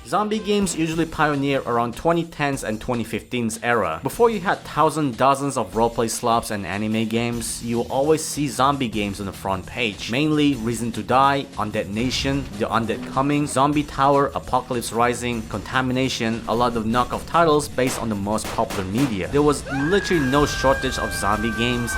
Zombie games usually pioneer around 2010s and 2015s era. Before you had dozens of roleplay slots and anime games, you will always see zombie games on the front page. Mainly Reason to Die, Undead Nation, The Undead Coming, Zombie Tower, Apocalypse Rising, Contamination, a lot of knockoff titles based on the most popular media. There was literally no shortage of zombie games.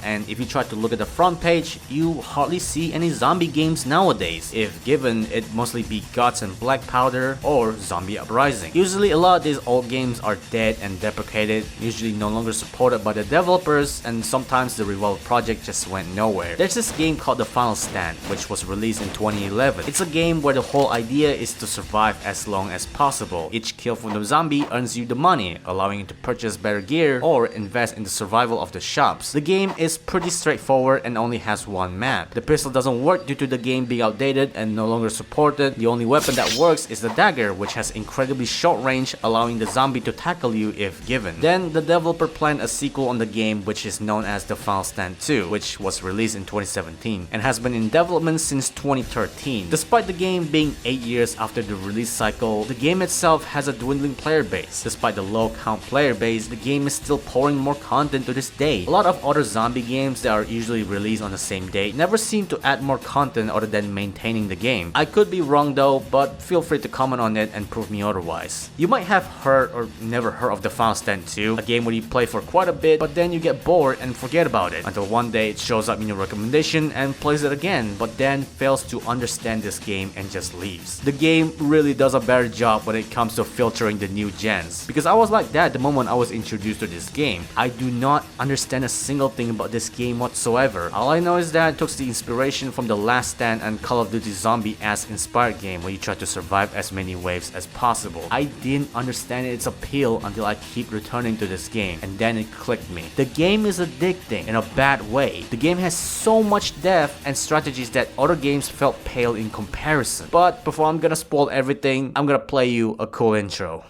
And if you try to look at the front page, you hardly see any zombie games nowadays. If given, it'd mostly be Guts and Black Powder or Zombie Uprising. Usually a lot of these old games are dead and deprecated, usually no longer supported by the developers, and sometimes the revolved project just went nowhere. There's this game called The Final Stand, which was released in 2011. It's a game where the whole idea is to survive as long as possible. Each kill from the zombie earns you the money, allowing you to purchase better gear or invest in the survival of the shops. The game is pretty straightforward and only has one map. The pistol doesn't work due to the game being outdated and no longer supported. The only weapon that works is the dagger, which has incredibly short range, allowing the zombie to tackle you if given. Then the developer planned a sequel on the game, which is known as The Final Stand 2, which was released in 2017 and has been in development since 2013. Despite the game being 8 years after the release cycle, the game itself has a dwindling player base. Despite the low count player base, the game is still pouring more content to this day. A lot of other zombie games that are usually released on the same day never seem to add more content other than maintaining the game. I could be wrong though, but feel free to comment on it and prove me otherwise. You might have heard or never heard of The Final Stand 2, a game where you play for quite a bit but then you get bored and forget about it until one day it shows up in your recommendation and plays it again, but then fails to understand this game and just leaves. The game really does a better job when it comes to filtering the new gens, because I was like that the moment I was introduced to this game. I do not understand a single thing about this game whatsoever. All I know is that it took the inspiration from The Last Stand and Call of Duty Zombie-esque inspired game where you try to survive as many waves as possible. I didn't understand its appeal until I keep returning to this game, and then it clicked me. The game is addicting in a bad way. The game has so much depth and strategies that other games felt pale in comparison. But before I'm gonna spoil everything, I'm gonna play you a cool intro.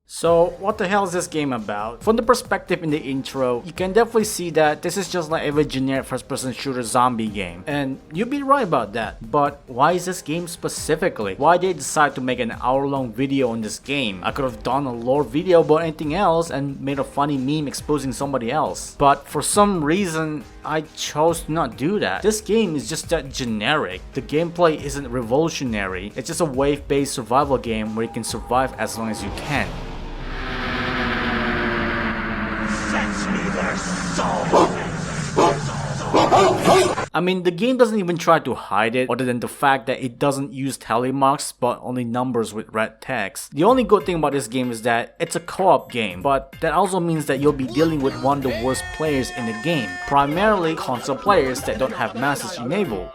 So what the hell is this game about? From the perspective in the intro, you can definitely see that this is just like every generic first-person shooter zombie game. And you'd be right about that. But why is this game specifically? Why did they decide to make an hour-long video on this game? I could have done a lore video about anything else and made a funny meme exposing somebody else. But for some reason, I chose to not do that. This game is just that generic. The gameplay isn't revolutionary. It's just a wave-based survival game where you can survive as long as you can. I mean, the game doesn't even try to hide it, other than the fact that it doesn't use tally marks but only numbers with red text. The only good thing about this game is that it's a co-op game, but that also means that you'll be dealing with one of the worst players in the game, primarily console players that don't have masters enabled,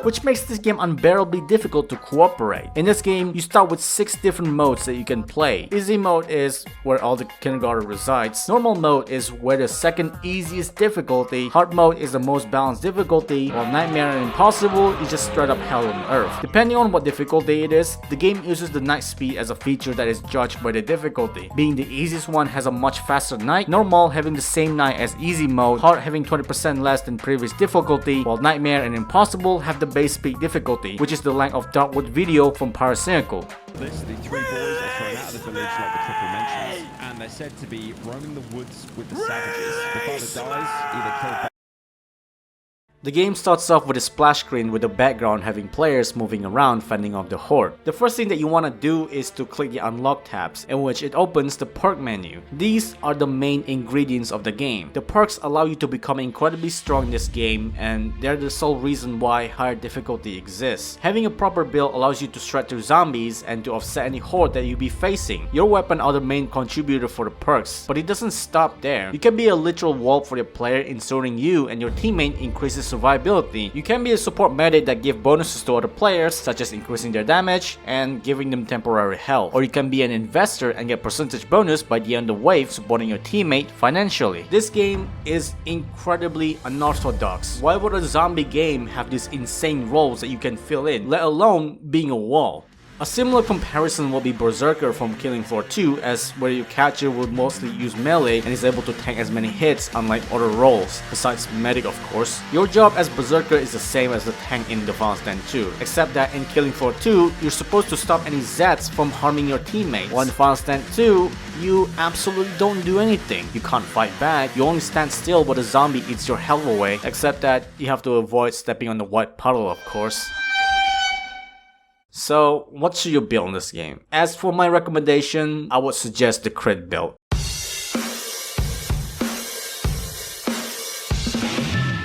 which makes this game unbearably difficult to cooperate. In this game, you start with 6 different modes that you can play. Easy mode is where all the kindergarten resides. Normal mode is where the second easiest difficulty. Hard mode is the most balanced difficulty, while Nightmare and Impossible is just straight up hell on earth. Depending on what difficulty it is, the game uses the night speed as a feature that is judged by the difficulty. Being the easiest one has a much faster night, normal having the same night as easy mode, hard having 20% less than previous difficulty, while Nightmare and Impossible have the base speed difficulty, which is the length of Darkwood video from Paracynical. The 3 boys are thrown out of the village like the triple mentions, and they're said to be roaming the woods with the savages. The father dies, either killed by The game starts off with a splash screen with the background having players moving around fending off the Horde. The first thing that you want to do is to click the unlock tabs, in which it opens the perk menu. These are the main ingredients of the game. The perks allow you to become incredibly strong in this game, and they're the sole reason why higher difficulty exists. Having a proper build allows you to shred through zombies and to offset any horde that you'll be facing. Your weapon are the main contributor for the perks, but it doesn't stop there. You can be a literal wall for your player, ensuring you and your teammate increases survivability. You can be a support medic that give bonuses to other players, such as increasing their damage and giving them temporary health. Or you can be an investor and get percentage bonus by the end of wave, supporting your teammate financially. This game is incredibly unorthodox. Why would a zombie game have these insane roles that you can fill in, let alone being a wall? A similar comparison will be Berserker from Killing Floor 2, as where your catcher will mostly use melee and is able to tank as many hits unlike other roles, besides medic of course. Your job as Berserker is the same as the tank in the Final Stand 2, except that in Killing Floor 2, you're supposed to stop any zets from harming your teammates. While in Final Stand 2, you absolutely don't do anything. You can't fight back, you only stand still while the zombie eats your health away, except that you have to avoid stepping on the white puddle of course. So, what should you build in this game? As for my recommendation, I would suggest the crit build.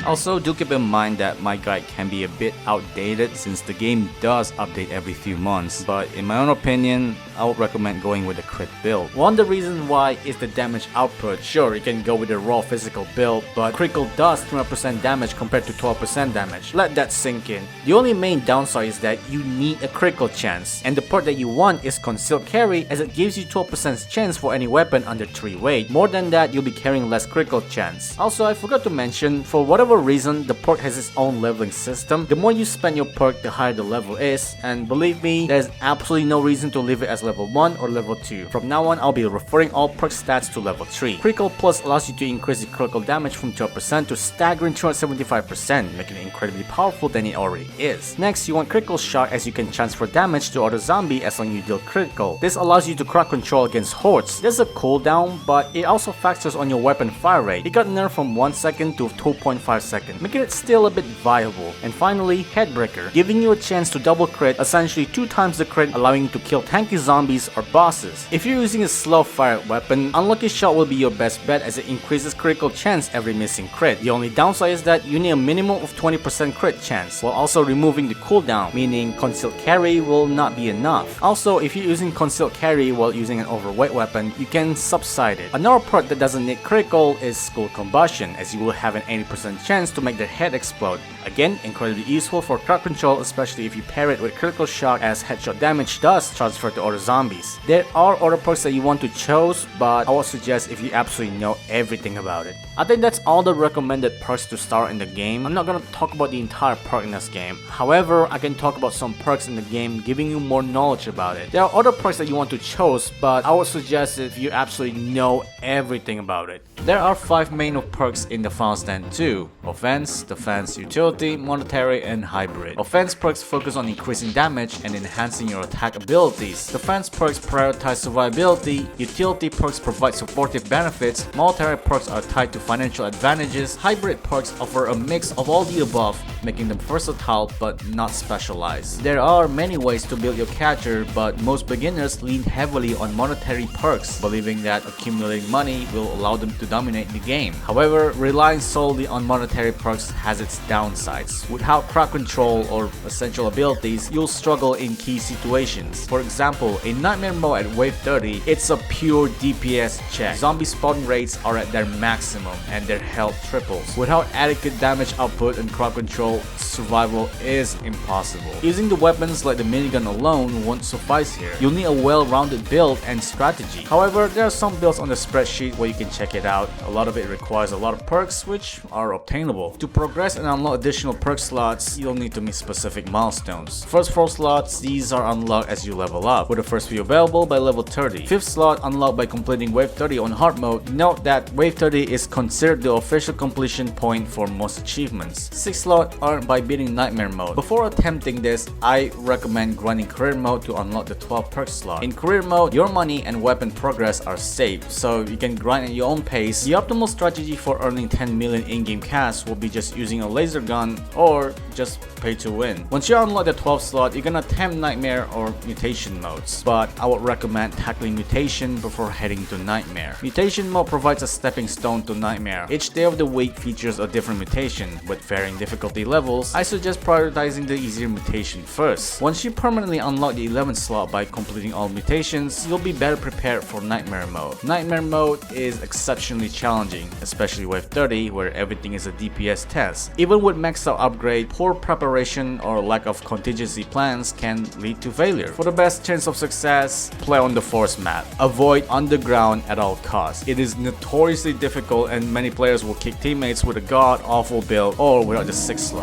Also, do keep in mind that my guide can be a bit outdated since the game does update every few months, but in my own opinion, I would recommend going with a crit build. One of the reasons why is the damage output. Sure, you can go with a raw physical build, but critical does 20% damage compared to 12% damage. Let that sink in. The only main downside is that you need a critical chance, and the perk that you want is Concealed Carry, as it gives you 12% chance for any weapon under 3 weight. More than that, you'll be carrying less critical chance. Also, I forgot to mention, for whatever reason, the perk has its own leveling system. The more you spend your perk, the higher the level is, and believe me, there's absolutely no reason to leave it as level 1 or level 2. From now on, I'll be referring all perk stats to level 3. Critical Plus allows you to increase the critical damage from 12% to staggering 275%, making it incredibly powerful than it already is. Next, you want Critical Shock, as you can transfer damage to other zombie as long as you deal critical. This allows you to crowd control against hordes. There's a cooldown, but it also factors on your weapon fire rate. It got nerfed from 1 second to 2.5 seconds, making it still a bit viable. And finally, Headbreaker, giving you a chance to double crit, essentially 2 times the crit, allowing you to kill tanky zombies or bosses. If you're using a slow fire weapon, Unlucky Shot will be your best bet as it increases critical chance every missing crit. The only downside is that you need a minimum of 20% crit chance, while also removing the cooldown, meaning Concealed Carry will not be enough. Also, if you're using Concealed Carry while using an overweight weapon, you can subside it. Another perk that doesn't need critical is Skull Combustion, as you will have an 80% chance to make their head explode. Again, incredibly useful for crowd control, especially if you pair it with Critical Shock, as headshot damage does transfer to other zombies. There are other perks that you want to choose, but I would suggest if you absolutely know everything about it. I think that's all the recommended perks to start in the game. I'm not gonna talk about the entire perk in this game. However, I can talk about some perks in the game, giving you more knowledge about it. There are other perks that you want to choose, but I would suggest if you absolutely know everything about it. There are 5 main of perks in the Final Stand 2: Offense, Defense, Utility, Monetary, and Hybrid. Offense perks focus on increasing damage and enhancing your attack abilities. Defense perks prioritize survivability. Utility perks provide supportive benefits. Monetary perks are tied to financial advantages. Hybrid perks offer a mix of all the above, making them versatile but not specialized. There are many ways to build your catcher, but most beginners lean heavily on monetary perks, believing that accumulating money will allow them to dominate the game. However, relying solely on monetary perks has its downsides. Without crowd control or essential abilities, you'll struggle in key situations. For example, in Nightmare Mode at wave 30, it's a pure DPS check. Zombie spawn rates are at their maximum and their health triples. Without adequate damage output and crowd control, survival is impossible. Using the weapons like the minigun alone won't suffice here. You'll need a well-rounded build and strategy. However, there are some builds on the spreadsheet where you can check it out. A lot of it requires a lot of perks, which are obtainable. To progress and unlock additional perk slots, you'll need to meet specific milestones. First 4 slots, these are unlocked as you level up, with the first few available by level 30. 5th slot unlocked by completing wave 30 on hard mode. Note that wave 30 is considered the official completion point for most achievements. 6th slot earned by beating Nightmare Mode. Before attempting this, I recommend grinding career mode to unlock the 12 perk slot. In career mode, your money and weapon progress are safe, so you can grind at your own pace. The optimal strategy for earning 10 million in-game cash will be just using a laser gun or just pay to win. Once you unlock the 12th slot, you can attempt Nightmare or Mutation modes, but I would recommend tackling Mutation before heading to Nightmare. Mutation mode provides a stepping stone to Nightmare. Each day of the week features a different mutation, with varying difficulty levels, I suggest prioritizing the easier mutation first. Once you permanently unlock the 11th slot by completing all mutations, you'll be better prepared for Nightmare mode. Nightmare mode is exceptionally challenging, especially Wave 30 where everything is a DPS test. Even with maxed out upgrade, poor preparation or lack of contingency plans can lead to failure. For the best chance of success, play on the forest map. Avoid underground at all costs. It is notoriously difficult and many players will kick teammates with a god-awful build or without the 6th slot.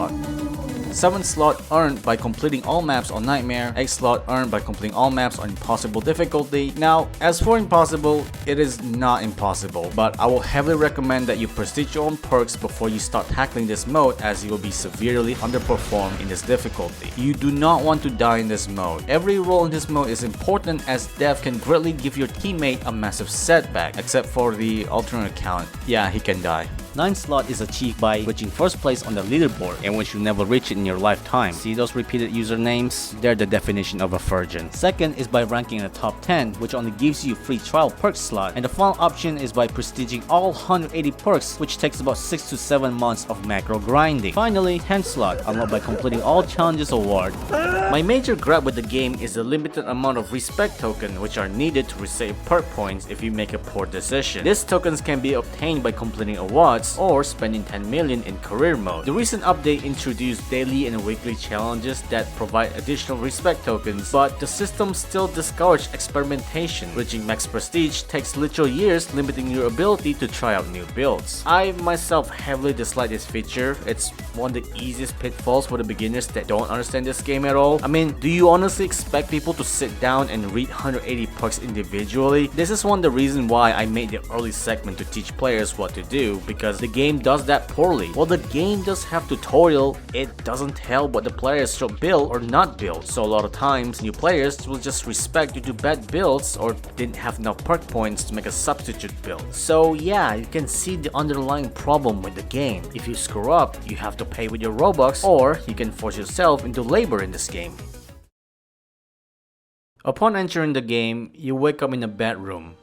7th slot earned by completing all maps on Nightmare, 8th slot earned by completing all maps on Impossible difficulty. Now, as for Impossible, it is not impossible, but I will heavily recommend that you prestige your own perks before you start tackling this mode as you will be severely underperformed in this difficulty. You do not want to die in this mode. Every roll in this mode is important as death can greatly give your teammate a massive setback, except for the alternate account. Yeah, he can die. 9th slot is achieved by reaching first place on the leaderboard, and which you never reach it in your lifetime. See those repeated usernames? They're the definition of a virgin. 2nd is by ranking in the top 10, which only gives you free trial perk slot, and the final option is by prestiging all 180 perks, which takes about 6 to 7 months of macro grinding. Finally, 10th slot, unlocked by completing all challenges award. My major gripe with the game is the limited amount of respect tokens which are needed to receive perk points if you make a poor decision. These tokens can be obtained by completing awards or spending 10 million in career mode. The recent update introduced daily and weekly challenges that provide additional respect tokens, but the system still discourages experimentation. Reaching max prestige takes literal years, limiting your ability to try out new builds. I myself heavily dislike this feature. It's one of the easiest pitfalls for the beginners that don't understand this game at all. I mean, do you honestly expect people to sit down and read 180 perks individually? This is one of the reasons why I made the early segment to teach players what to do, because the game does that poorly. While the game does have tutorial, it doesn't tell what the players should build or not build. So a lot of times, new players will just respect due to bad builds or didn't have enough perk points to make a substitute build. So yeah, you can see the underlying problem with the game. If you screw up, you have to pay with your Robux, or you can force yourself into labor in this game. Upon entering the game, you wake up in a bedroom.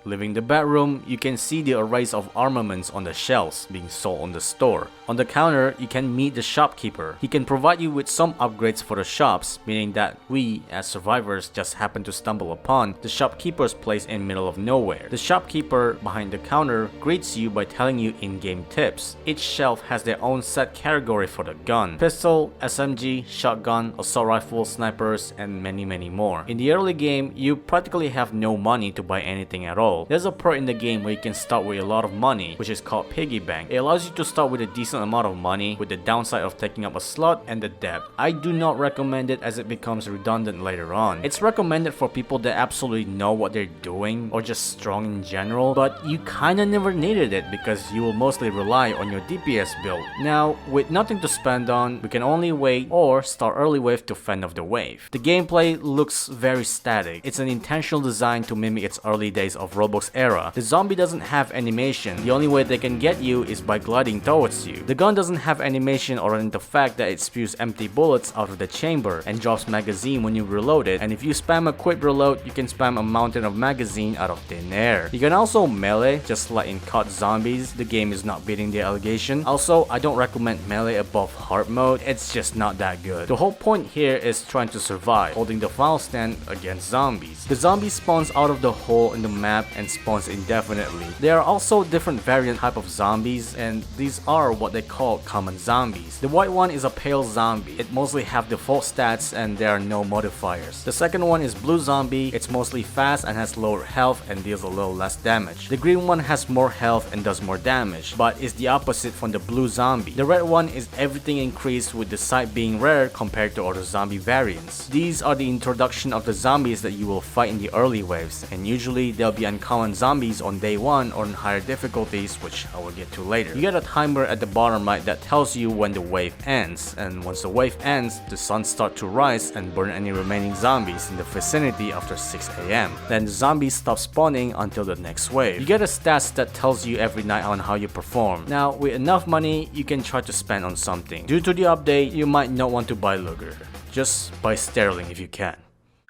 Leaving the bedroom, you can see the arrays of armaments on the shelves being sold on the store. On the counter, you can meet the shopkeeper. He can provide you with some upgrades for the shops, meaning that we, as survivors, just happen to stumble upon the shopkeeper's place in middle of nowhere. The shopkeeper behind the counter greets you by telling you in-game tips. Each shelf has their own set category for the gun: pistol, SMG, shotgun, assault rifle, snipers, and many more. In the early game, you practically have no money to buy anything at all. There's a perk in the game where you can start with a lot of money, which is called piggy bank. It allows you to start with a decent amount of money, with the downside of taking up a slot and the debt. I do not recommend it as it becomes redundant later on. It's recommended for people that absolutely know what they're doing or just strong in general, but you kinda never needed it because you will mostly rely on your DPS build. Now, with nothing to spend on, we can only wait or start early wave to fend off the wave. The gameplay looks very static. It's an intentional design to mimic its early days of Roblox era. The zombie doesn't have animation. The only way they can get you is by gliding towards you. The gun doesn't have animation other than the fact that it spews empty bullets out of the chamber and drops magazine when you reload it, and if you spam a quick reload, you can spam a mountain of magazine out of thin air. You can also melee, just like in COD Zombies. The game is not beating the allegation. Also, I don't recommend melee above hard mode. It's just not that good. The whole point here is trying to survive, holding the final stand against zombies. The zombie spawns out of the hole in the map and spawns indefinitely. There are also different variant type of zombies, and these are what they call common zombies. The white one is a pale zombie. It mostly have default stats and there are no modifiers. The second one is blue zombie. It's mostly fast and has lower health and deals a little less damage. The green one has more health and does more damage, but is the opposite from the blue zombie. The red one is everything increased, with the sight being rare compared to other zombie variants. These are the introduction of the zombies that you will fight in the early waves, and usually they'll be uncommon zombies on day 1 or on higher difficulties, which I will get to later. You get a timer at the bottom right that tells you when the wave ends, and once the wave ends, the sun starts to rise and burn any remaining zombies in the vicinity after 6 AM. Then the zombies stop spawning until the next wave. You get a stats that tells you every night on how you perform. Now, with enough money, you can try to spend on something. Due to the update, you might not want to buy Luger. Just buy Sterling if you can.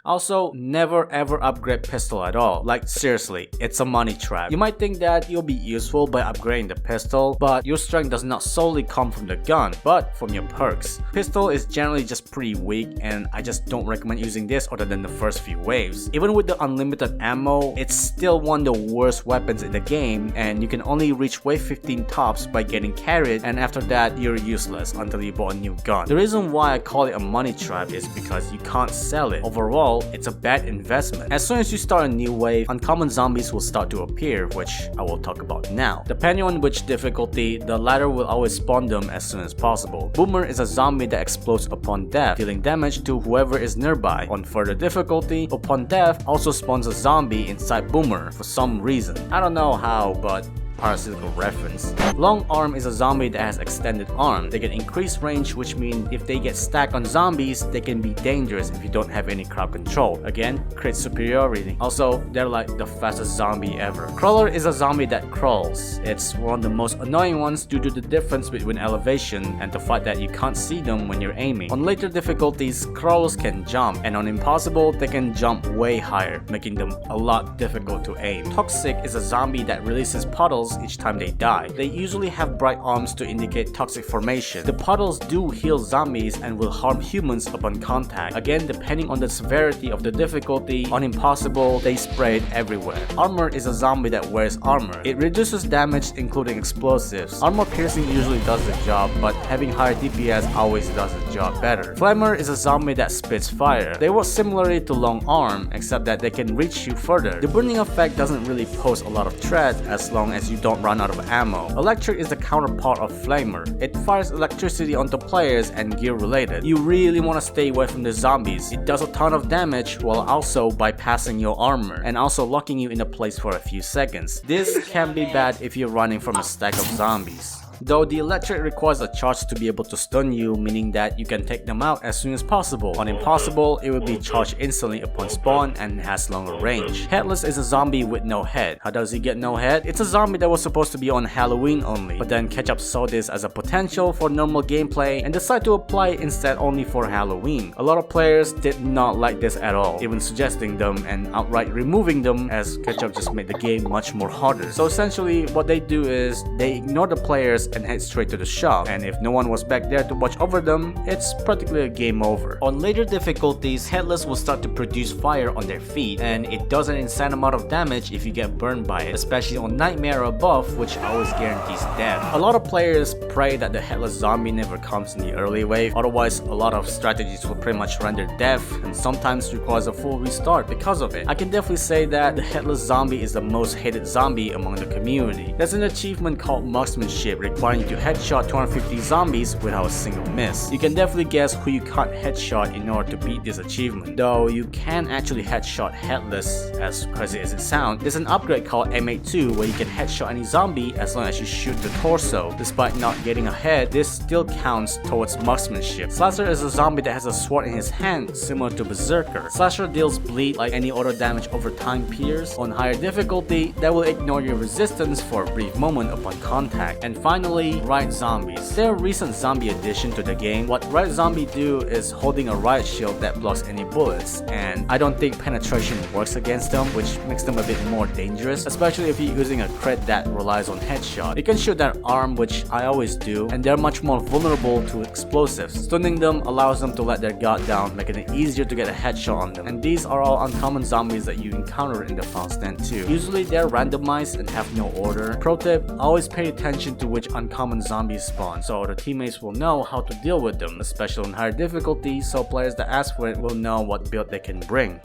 Also, never ever upgrade pistol at all. Like seriously, it's a money trap. You might think that you'll be useful by upgrading the pistol, but your strength does not solely come from the gun, but from your perks. Pistol is generally just pretty weak, and I just don't recommend using this other than the first few waves. Even with the unlimited ammo, it's still one of the worst weapons in the game, and you can only reach wave 15 tops by getting carried, and after that you're useless until you bought a new gun. The reason why I call it a money trap is because you can't sell it. Overall, it's a bad investment. As soon as you start a new wave, uncommon zombies will start to appear, which I will talk about now. Depending on which difficulty, the latter will always spawn them as soon as possible. Boomer is a zombie that explodes upon death, dealing damage to whoever is nearby. On further difficulty, upon death also spawns a zombie inside Boomer for some reason. I don't know how, but parasitical reference. Long arm is a zombie that has extended arm. They get increased range, which means if they get stacked on zombies, they can be dangerous if you don't have any crowd control. Again, crit superiority. Also, they're like the fastest zombie ever. Crawler is a zombie that crawls. It's one of the most annoying ones due to the difference between elevation and the fact that you can't see them when you're aiming. On later difficulties, crawlers can jump, and on impossible, they can jump way higher, making them a lot difficult to aim. Toxic is a zombie that releases puddles each time they die. They usually have bright arms to indicate toxic formation. The puddles do heal zombies and will harm humans upon contact. Again, depending on the severity of the difficulty, on impossible, they spread everywhere. Armor is a zombie that wears armor. It reduces damage including explosives. Armor piercing usually does the job, but having higher DPS always does the job better. Flamer is a zombie that spits fire. They work similarly to long arm, except that they can reach you further. The burning effect doesn't really pose a lot of threat as long as you don't run out of ammo. Electric is the counterpart of Flamer. It fires electricity onto players and gear related. You really want to stay away from the zombies. It does a ton of damage while also bypassing your armor and also locking you in a place for a few seconds. This can be bad if you're running from a stack of zombies. Though the electric requires a charge to be able to stun you, meaning that you can take them out as soon as possible. On impossible, it will be charged instantly upon spawn and has longer range. Headless is a zombie with no head. How does he get no head? It's a zombie that was supposed to be on Halloween only, but then Ketchup saw this as a potential for normal gameplay and decided to apply it instead only for Halloween. A lot of players did not like this at all, even suggesting them and outright removing them, as Ketchup just made the game much more harder. So essentially what they do is they ignore the players and head straight to the shop, and if no one was back there to watch over them, it's practically a game over. On later difficulties, Headless will start to produce fire on their feet, and it does an insane amount of damage if you get burned by it, especially on Nightmare or above, which always guarantees death. A lot of players pray that the Headless zombie never comes in the early wave, otherwise a lot of strategies will pretty much render death and sometimes requires a full restart because of it. I can definitely say that the Headless zombie is the most hated zombie among the community. There's an achievement called Marksmanship requiring you to headshot 250 zombies without a single miss. You can definitely guess who you can't headshot in order to beat this achievement. Though you can actually headshot Headless, as crazy as it sounds. There's an upgrade called M82 where you can headshot any zombie as long as you shoot the torso. Despite not getting a head, this still counts towards marksmanship. Slasher is a zombie that has a sword in his hand, similar to Berserker. Slasher deals bleed like any auto damage over time pierce. On higher difficulty, that will ignore your resistance for a brief moment upon contact. And finally, Riot Zombies. They're a recent zombie addition to the game. What Riot Zombie do is holding a riot shield that blocks any bullets, and I don't think penetration works against them, which makes them a bit more dangerous, especially if you're using a crit that relies on headshot. You can shoot their arm, which I always do, and they're much more vulnerable to explosives. Stunning them allows them to let their guard down, making it easier to get a headshot on them. And these are all uncommon zombies that you encounter in the final stand too. Usually they're randomized and have no order. Pro tip, always pay attention to which uncommon zombies spawn, so the teammates will know how to deal with them, especially on higher difficulty, so players that ask for it will know what build they can bring.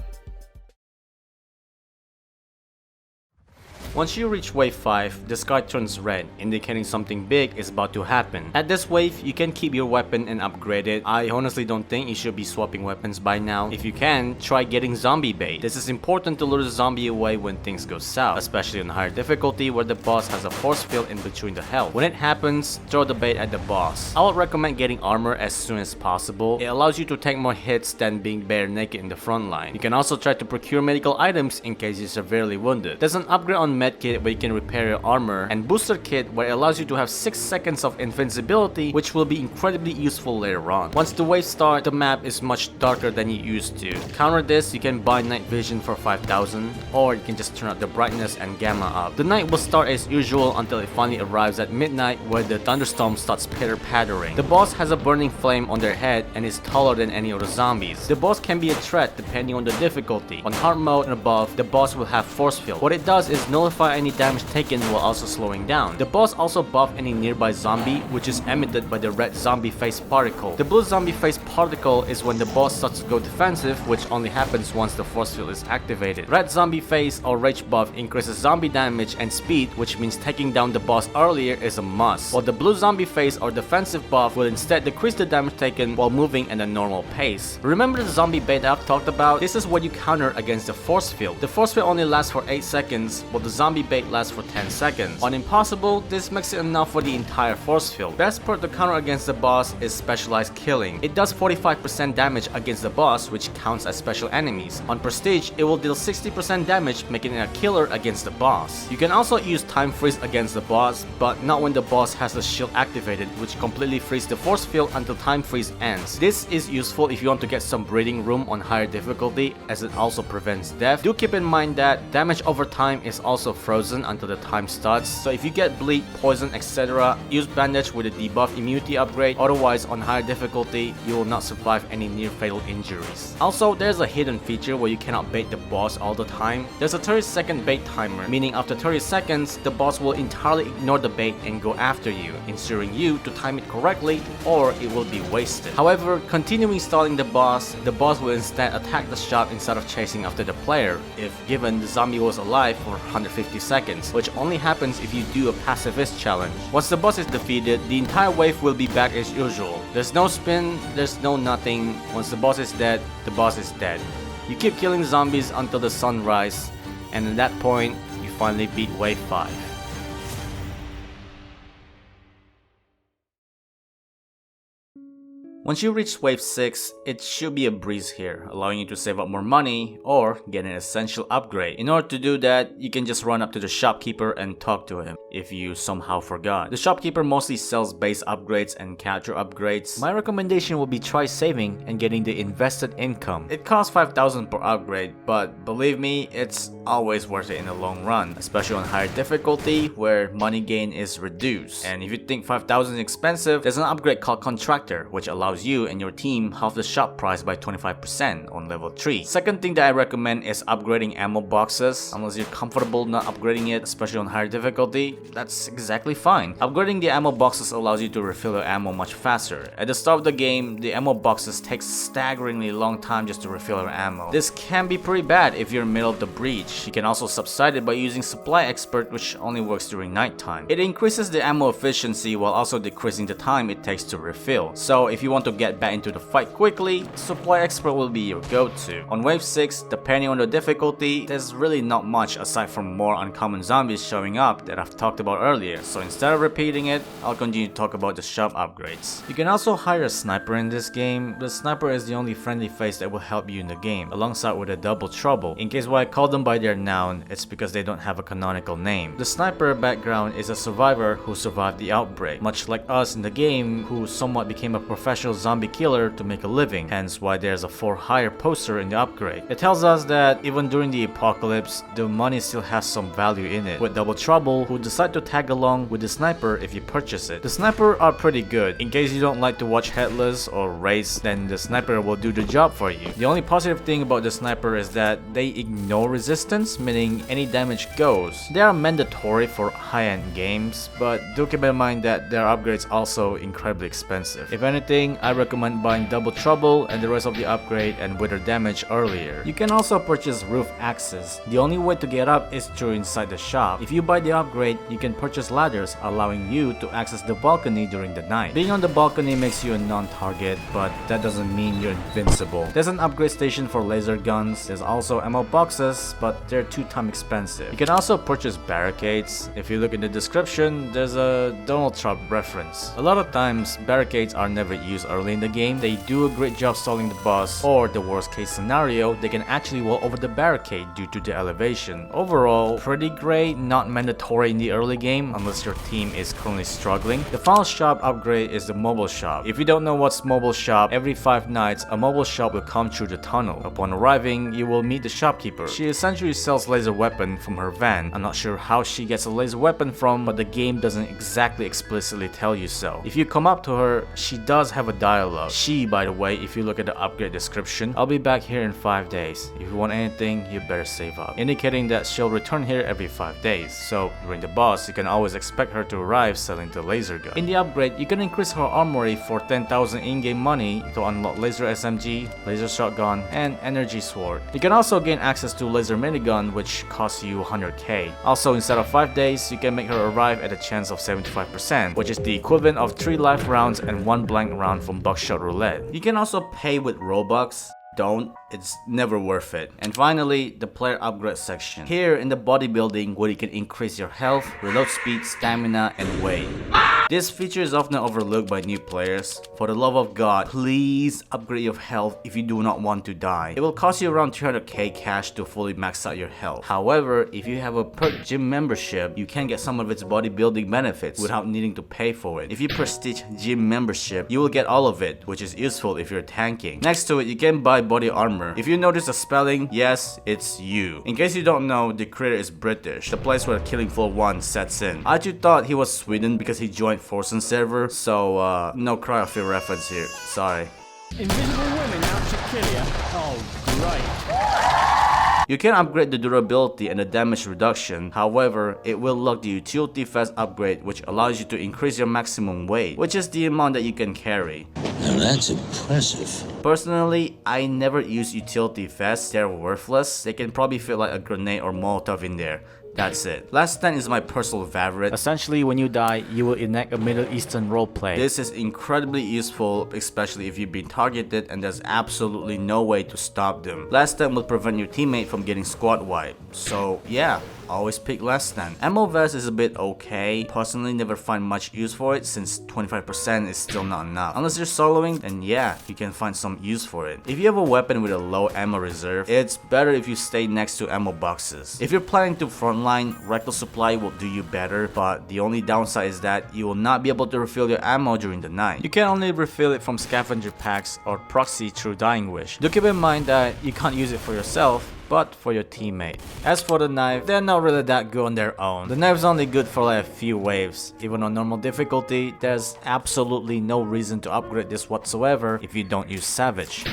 Once you reach wave 5, the sky turns red, indicating something big is about to happen. At this wave, you can keep your weapon and upgrade it. I honestly don't think you should be swapping weapons by now. If you can, try getting zombie bait. This is important to lure the zombie away when things go south, especially on higher difficulty where the boss has a force field in between the health. When it happens, throw the bait at the boss. I would recommend getting armor as soon as possible. It allows you to take more hits than being bare naked in the front line. You can also try to procure medical items in case you're severely wounded. There's an upgrade on Medkit where you can repair your armor, and Booster Kit where it allows you to have 6 seconds of invincibility, which will be incredibly useful later on. Once the waves start, the map is much darker than you used to. To counter this, you can buy night vision for 5,000, or you can just turn up the brightness and gamma up. The night will start as usual until it finally arrives at midnight where the thunderstorm starts pitter-pattering. The boss has a burning flame on their head and is taller than any of the zombies. The boss can be a threat depending on the difficulty. On hard mode and above, the boss will have force field. What it does is nullify any damage taken while also slowing down. The boss also buff any nearby zombie, which is emitted by the red zombie face particle. The blue zombie face particle is when the boss starts to go defensive, which only happens once the force field is activated. Red zombie face or rage buff increases zombie damage and speed, which means taking down the boss earlier is a must. While the blue zombie face or defensive buff will instead decrease the damage taken while moving at a normal pace. Remember the zombie bait I've talked about? This is what you counter against the force field. The force field only lasts for 8 seconds, while the zombie bait lasts for 10 seconds. On impossible, this makes it enough for the entire force field. Best perk to counter against the boss is specialized killing. It does 45% damage against the boss, which counts as special enemies. On prestige, it will deal 60% damage, making it a killer against the boss. You can also use time freeze against the boss, but not when the boss has the shield activated, which completely frees the force field until time freeze ends. This is useful if you want to get some breathing room on higher difficulty, as it also prevents death. Do keep in mind that damage over time is also frozen until the time starts, so if you get bleed, poison, etc., use bandage with a debuff immunity upgrade, otherwise on higher difficulty, you will not survive any near fatal injuries. Also, there's a hidden feature where you cannot bait the boss all the time. There's a 30-second bait timer, meaning after 30 seconds, the boss will entirely ignore the bait and go after you, ensuring you to time it correctly or it will be wasted. However, continuing stalling the boss will instead attack the shop instead of chasing after the player, if given the zombie was alive for 150 seconds, which only happens if you do a pacifist challenge. Once the boss is defeated, the entire wave will be back as usual. There's no spin, there's no nothing. Once the boss is dead, the boss is dead. You keep killing zombies until the sun rises, and at that point, you finally beat wave 5. Once you reach wave 6, it should be a breeze here, allowing you to save up more money or get an essential upgrade. In order to do that, you can just run up to the shopkeeper and talk to him, if you somehow forgot. The shopkeeper mostly sells base upgrades and character upgrades. My recommendation will be try saving and getting the invested income. It costs 5,000 per upgrade, but believe me, it's always worth it in the long run, especially on higher difficulty where money gain is reduced. And if you think 5,000 is expensive, there's an upgrade called Contractor, which allows you and your team half the shop price by 25% on level 3. Second thing that I recommend is upgrading ammo boxes. Unless you're comfortable not upgrading it, especially on higher difficulty, that's exactly fine. Upgrading the ammo boxes allows you to refill your ammo much faster. At the start of the game, the ammo boxes take staggeringly long time just to refill your ammo. This can be pretty bad if you're in the middle of the breach. You can also subside it by using Supply Expert, which only works during nighttime. It increases the ammo efficiency while also decreasing the time it takes to refill. So if you want to get back into the fight quickly, Supply Expert will be your go-to. On wave 6, depending on the difficulty, there's really not much aside from more uncommon zombies showing up that I've talked about earlier, so instead of repeating it, I'll continue to talk about the shop upgrades. You can also hire a sniper in this game. The sniper is the only friendly face that will help you in the game, alongside with a double trouble. In case why I call them by their noun, it's because they don't have a canonical name. The sniper background is a survivor who survived the outbreak, much like us in the game who somewhat became a professional zombie killer to make a living, hence why there's a for hire poster in the upgrade. It tells us that even during the apocalypse, the money still has some value in it, with double trouble who decide to tag along with the sniper if you purchase it. The sniper are pretty good. In case you don't like to watch headless or Wraiths, then the sniper will do the job for you. The only positive thing about the sniper is that they ignore resistance, meaning any damage goes. They are mandatory for high-end games, but do keep in mind that their upgrades also incredibly expensive. If anything, I recommend buying double trouble and the rest of the upgrade and wither damage earlier. You can also purchase roof access. The only way to get up is through inside the shop. If you buy the upgrade, you can purchase ladders allowing you to access the balcony during the night. Being on the balcony makes you a non-target, but that doesn't mean you're invincible. There's an upgrade station for laser guns. There's also ammo boxes, but they're 2x expensive. You can also purchase barricades. If you look in the description, there's a Donald Trump reference. A lot of times, barricades are never used early in the game, they do a great job stalling the boss, or the worst case scenario, they can actually wall over the barricade due to the elevation. Overall, pretty great, not mandatory in the early game unless your team is currently struggling. The final shop upgrade is the mobile shop. If you don't know what's mobile shop, every 5 nights a mobile shop will come through the tunnel. Upon arriving, you will meet the shopkeeper. She essentially sells laser weapon from her van. I'm not sure how she gets a laser weapon from, but the game doesn't exactly explicitly tell you so. If you come up to her, she does have a dialogue. She, by the way, if you look at the upgrade description, I'll be back here in 5 days. If you want anything, you better save up. Indicating that she'll return here every 5 days. So during the boss, you can always expect her to arrive selling the laser gun. In the upgrade, you can increase her armory for 10,000 in-game money to unlock laser SMG, laser shotgun, and energy sword. You can also gain access to laser minigun, which costs you 100k. Also, instead of 5 days, you can make her arrive at a chance of 75%, which is the equivalent of 3 life rounds and 1 blank round from Buckshot Roulette. You can also pay with Robux. Don't, it's never worth it. And finally, the player upgrade section. Here in the bodybuilding, where you can increase your health, reload speed, stamina, and weight. This feature is often overlooked by new players. For the love of God, please upgrade your health if you do not want to die. It will cost you around 300k cash to fully max out your health. However, if you have a Perk gym membership, you can get some of its bodybuilding benefits without needing to pay for it. If you prestige gym membership, you will get all of it, which is useful if you're tanking. Next to it, you can buy body armor. If you notice the spelling, yes, it's you. In case you don't know, the creator is British, the place where Killing Floor 1 sets in. I too thought he was Sweden because he joined Forsen server, so no cryophil reference here, sorry. Invisible women out to kill you? Oh, great. You can upgrade the durability and the damage reduction, however, it will lock the utility fast upgrade, which allows you to increase your maximum weight, which is the amount that you can carry. Now that's impressive. Personally, I never use utility vests, they're worthless. They can probably fit like a grenade or Molotov in there. That's it. Last Stand is my personal favorite. Essentially, when you die, you will enact a Middle Eastern roleplay. This is incredibly useful, especially if you've been targeted and there's absolutely no way to stop them. Last Stand will prevent your teammate from getting squad wiped. So yeah, always pick Last Stand. Ammo vest is a bit okay. Personally, never find much use for it since 25% is still not enough. Unless you're soloing, then yeah, you can find some use for it. If you have a weapon with a low ammo reserve, it's better if you stay next to ammo boxes. If you're planning to frontline, reckless supply will do you better, but the only downside is that you will not be able to refill your ammo during the night. You can only refill it from scavenger packs or proxy through Dying Wish. Do keep in mind that you can't use it for yourself, but for your teammate. As for the knife, they're not really that good on their own. The knife's only good for like a few waves. Even on normal difficulty, there's absolutely no reason to upgrade this whatsoever if you don't use Savage.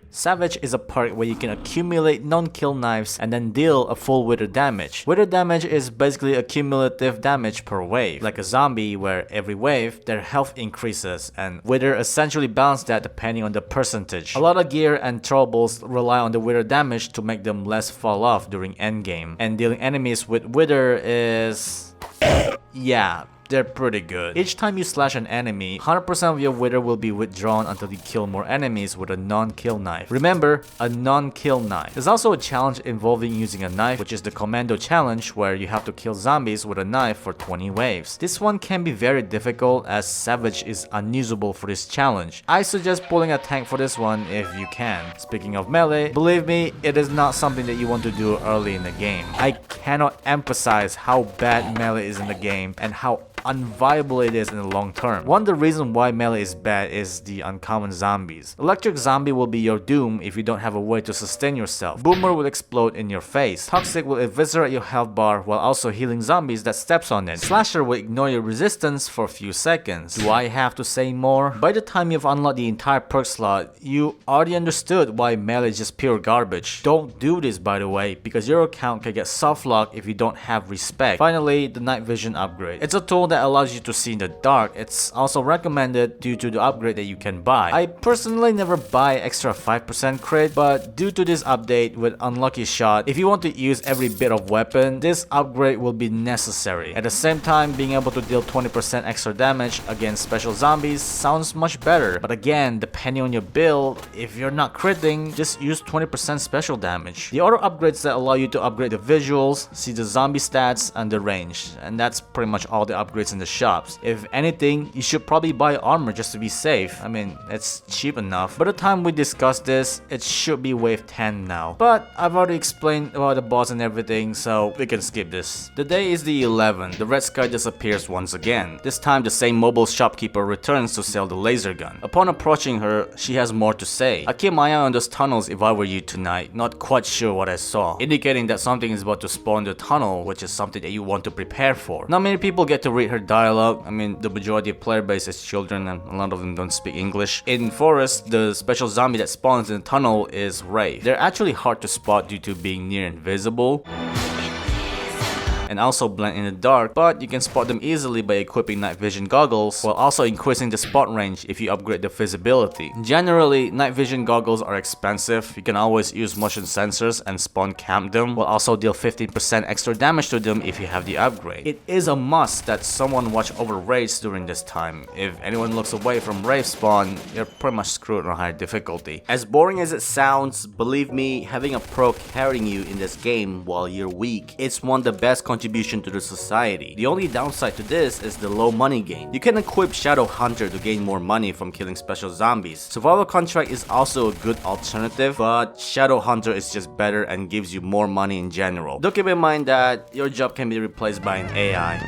Savage is a perk where you can accumulate non-kill knives and then deal a full wither damage. Wither damage is basically a cumulative damage per wave, like a zombie where every wave their health increases, and wither essentially balance that depending on the percentage. A lot of gear and troubles rely on the wither damage to make them less fall off during endgame, and dealing enemies with wither is... yeah, they're pretty good. Each time you slash an enemy, 100% of your wither will be withdrawn until you kill more enemies with a non-kill knife. Remember, a non-kill knife. There's also a challenge involving using a knife, which is the Commando challenge, where you have to kill zombies with a knife for 20 waves. This one can be very difficult as Savage is unusable for this challenge. I suggest pulling a tank for this one if you can. Speaking of melee, believe me, it is not something that you want to do early in the game. I cannot emphasize how bad melee is in the game and how unviable it is in the long term. One of the reasons why melee is bad is the uncommon zombies. Electric zombie will be your doom if you don't have a way to sustain yourself. Boomer will explode in your face. Toxic will eviscerate your health bar while also healing zombies that steps on it. Slasher will ignore your resistance for a few seconds. Do I have to say more? By the time you've unlocked the entire perk slot, you already understood why melee is just pure garbage. Don't do this, by the way, because your account can get soft locked if you don't have respect. Finally, the night vision upgrade. It's a tool that allows you to see in the dark. It's also recommended due to the upgrade that you can buy. I personally never buy extra 5% crit, but due to this update with Unlucky Shot, if you want to use every bit of weapon, this upgrade will be necessary. At the same time, being able to deal 20% extra damage against special zombies sounds much better. But again, depending on your build, if you're not critting, just use 20% special damage. The other upgrades that allow you to upgrade the visuals, see the zombie stats, and the range. And that's pretty much all the upgrades upgrades in the shops. If anything, you should probably buy armor just to be safe. I mean, it's cheap enough. By the time we discuss this, it should be wave 10 now. But I've already explained about the boss and everything, so we can skip this. The day is the 11th. The red sky disappears once again. This time, the same mobile shopkeeper returns to sell the laser gun. Upon approaching her, she has more to say. I keep my eye on those tunnels if I were you tonight. Not quite sure what I saw, indicating that something is about to spawn in the tunnel, which is something that you want to prepare for. Not many people get to read her dialogue. I mean, the majority of player base is children and a lot of them don't speak English. In Forest, the special zombie that spawns in the tunnel is Wraith. They're actually hard to spot due to being near invisible and also blend in the dark, but you can spot them easily by equipping night vision goggles while also increasing the spot range if you upgrade the visibility. Generally, night vision goggles are expensive. You can always use motion sensors and spawn camp them while also deal 15% extra damage to them if you have the upgrade. It is a must that someone watch over raids during this time. If anyone looks away from Wraith spawn, you're pretty much screwed on higher difficulty. As boring as it sounds, believe me, having a pro carrying you in this game while you're weak, it's one of the best contribution to the society. The only downside to this is the low money gain. You can equip Shadow Hunter to gain more money from killing special zombies. Survival Contract is also a good alternative, but Shadow Hunter is just better and gives you more money in general. Do keep in mind that your job can be replaced by an AI.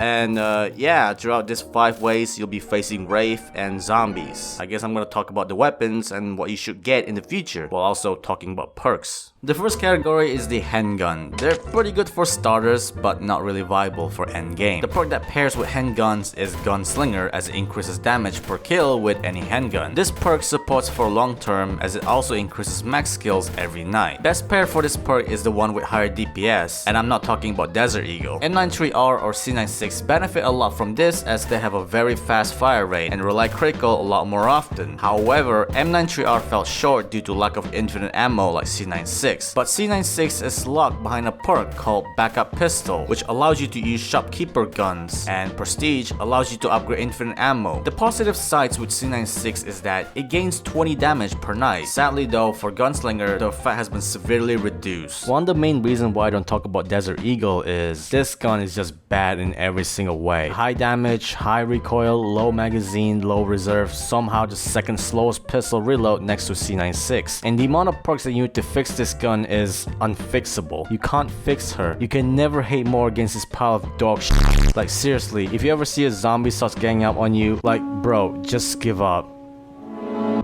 And yeah, throughout these 5 ways, you'll be facing Wraith and zombies. I guess I'm gonna talk about the weapons and what you should get in the future, while also talking about perks. The first category is the Handgun. They're pretty good for starters, but not really viable for endgame. The perk that pairs with handguns is Gunslinger, as it increases damage per kill with any handgun. This perk supports for long term, as it also increases max skills every night. Best pair for this perk is the one with higher DPS, and I'm not talking about Desert Eagle. M93R or C96 benefit a lot from this, as they have a very fast fire rate and rely critical a lot more often. However, M93R fell short due to lack of infinite ammo like C96. But C96 is locked behind a perk called Backup Pistol, which allows you to use shopkeeper guns, and Prestige allows you to upgrade infinite ammo. The positive sides with C96 is that it gains 20 damage per night. Sadly though, for Gunslinger, the effect has been severely reduced. One of the main reasons why I don't talk about Desert Eagle is this gun is just bad in every single way. High damage, high recoil, low magazine, low reserve, somehow the second slowest pistol reload next to C96. And the amount of perks that you need to fix this gun is unfixable. You can't fix her. You can never hate more against this pile of dog shit. Like seriously, if you ever see a zombie starts ganging up on you, like bro, just give up.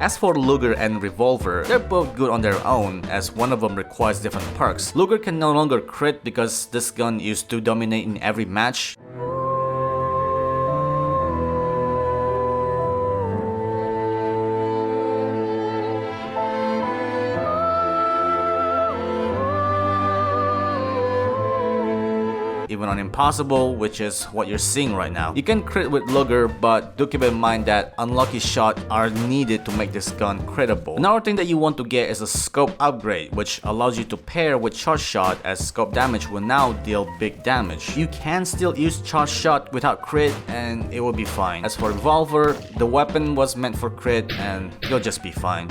As for Luger and Revolver, they're both good on their own, as one of them requires different perks. Luger can no longer crit because this gun used to dominate in every match. Even on Impossible, which is what you're seeing right now. You can crit with Luger, but do keep in mind that unlucky shots are needed to make this gun critable. Another thing that you want to get is a scope upgrade, which allows you to pair with charge shot, as scope damage will now deal big damage. You can still use charge shot without crit and it will be fine. As for Revolver, the weapon was meant for crit and you'll just be fine.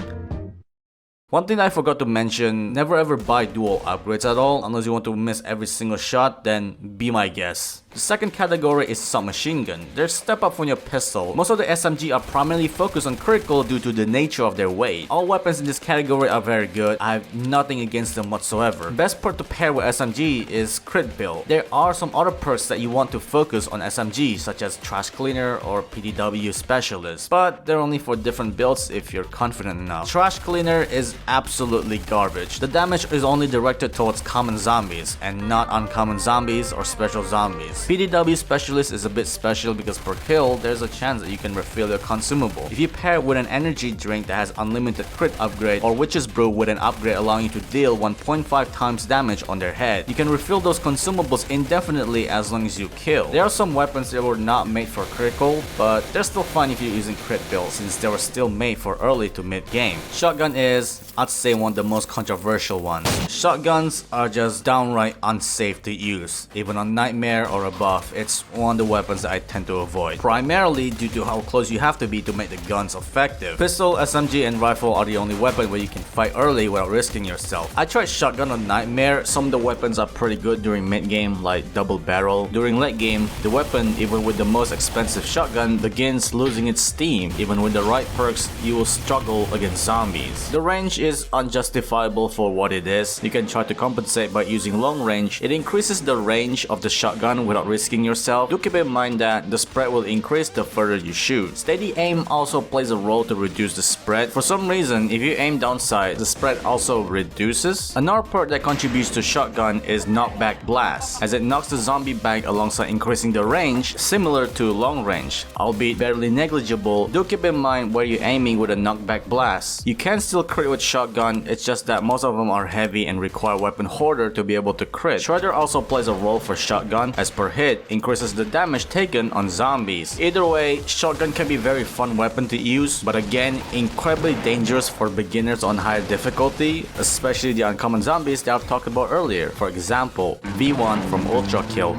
One thing I forgot to mention, never ever buy dual upgrades at all. Unless you want to miss every single shot, then be my guest. The second category is Submachinegun. They're step up from your pistol. Most of the SMG are primarily focused on critical due to the nature of their weight. All weapons in this category are very good. I have nothing against them whatsoever. Best perk to pair with SMG is Crit Build. There are some other perks that you want to focus on SMG, such as Trash Cleaner or PDW Specialist, but they're only for different builds if you're confident enough. Trash Cleaner is absolutely garbage. The damage is only directed towards common zombies and not uncommon zombies or special zombies. PDW Specialist is a bit special because per kill, there's a chance that you can refill your consumable. If you pair it with an energy drink that has unlimited crit upgrade, or Witch's Brew with an upgrade allowing you to deal 1.5 times damage on their head, you can refill those consumables indefinitely as long as you kill. There are some weapons that were not made for critical, but they're still fine if you're using crit build, since they were still made for early to mid game. Shotgun is I'd say one of the most controversial ones. Shotguns are just downright unsafe to use. Even on Nightmare or above, it's one of the weapons that I tend to avoid. Primarily due to how close you have to be to make the guns effective. Pistol, SMG, and rifle are the only weapon where you can fight early without risking yourself. I tried shotgun on Nightmare. Some of the weapons are pretty good during mid-game, like double barrel. During late game, the weapon, even with the most expensive shotgun, begins losing its steam. Even with the right perks, you will struggle against zombies. The range is unjustifiable for what it is. You can try to compensate by using long range. It increases the range of the shotgun without risking yourself. Do keep in mind that the spread will increase the further you shoot. Steady aim also plays a role to reduce the spread. For some reason, if you aim downside, the spread also reduces. Another perk that contributes to shotgun is knockback blast, as it knocks the zombie back alongside increasing the range, similar to long range, albeit barely negligible. Do keep in mind where you're aiming with a knockback blast. You can still crit with shotgun, it's just that most of them are heavy and require weapon hoarder to be able to crit. Shredder also plays a role for shotgun, as per hit increases the damage taken on zombies. Either way, shotgun can be a very fun weapon to use, but again, incredibly dangerous for beginners on higher difficulty, especially the uncommon zombies that I've talked about earlier. For example, V1 from Ultra Kill.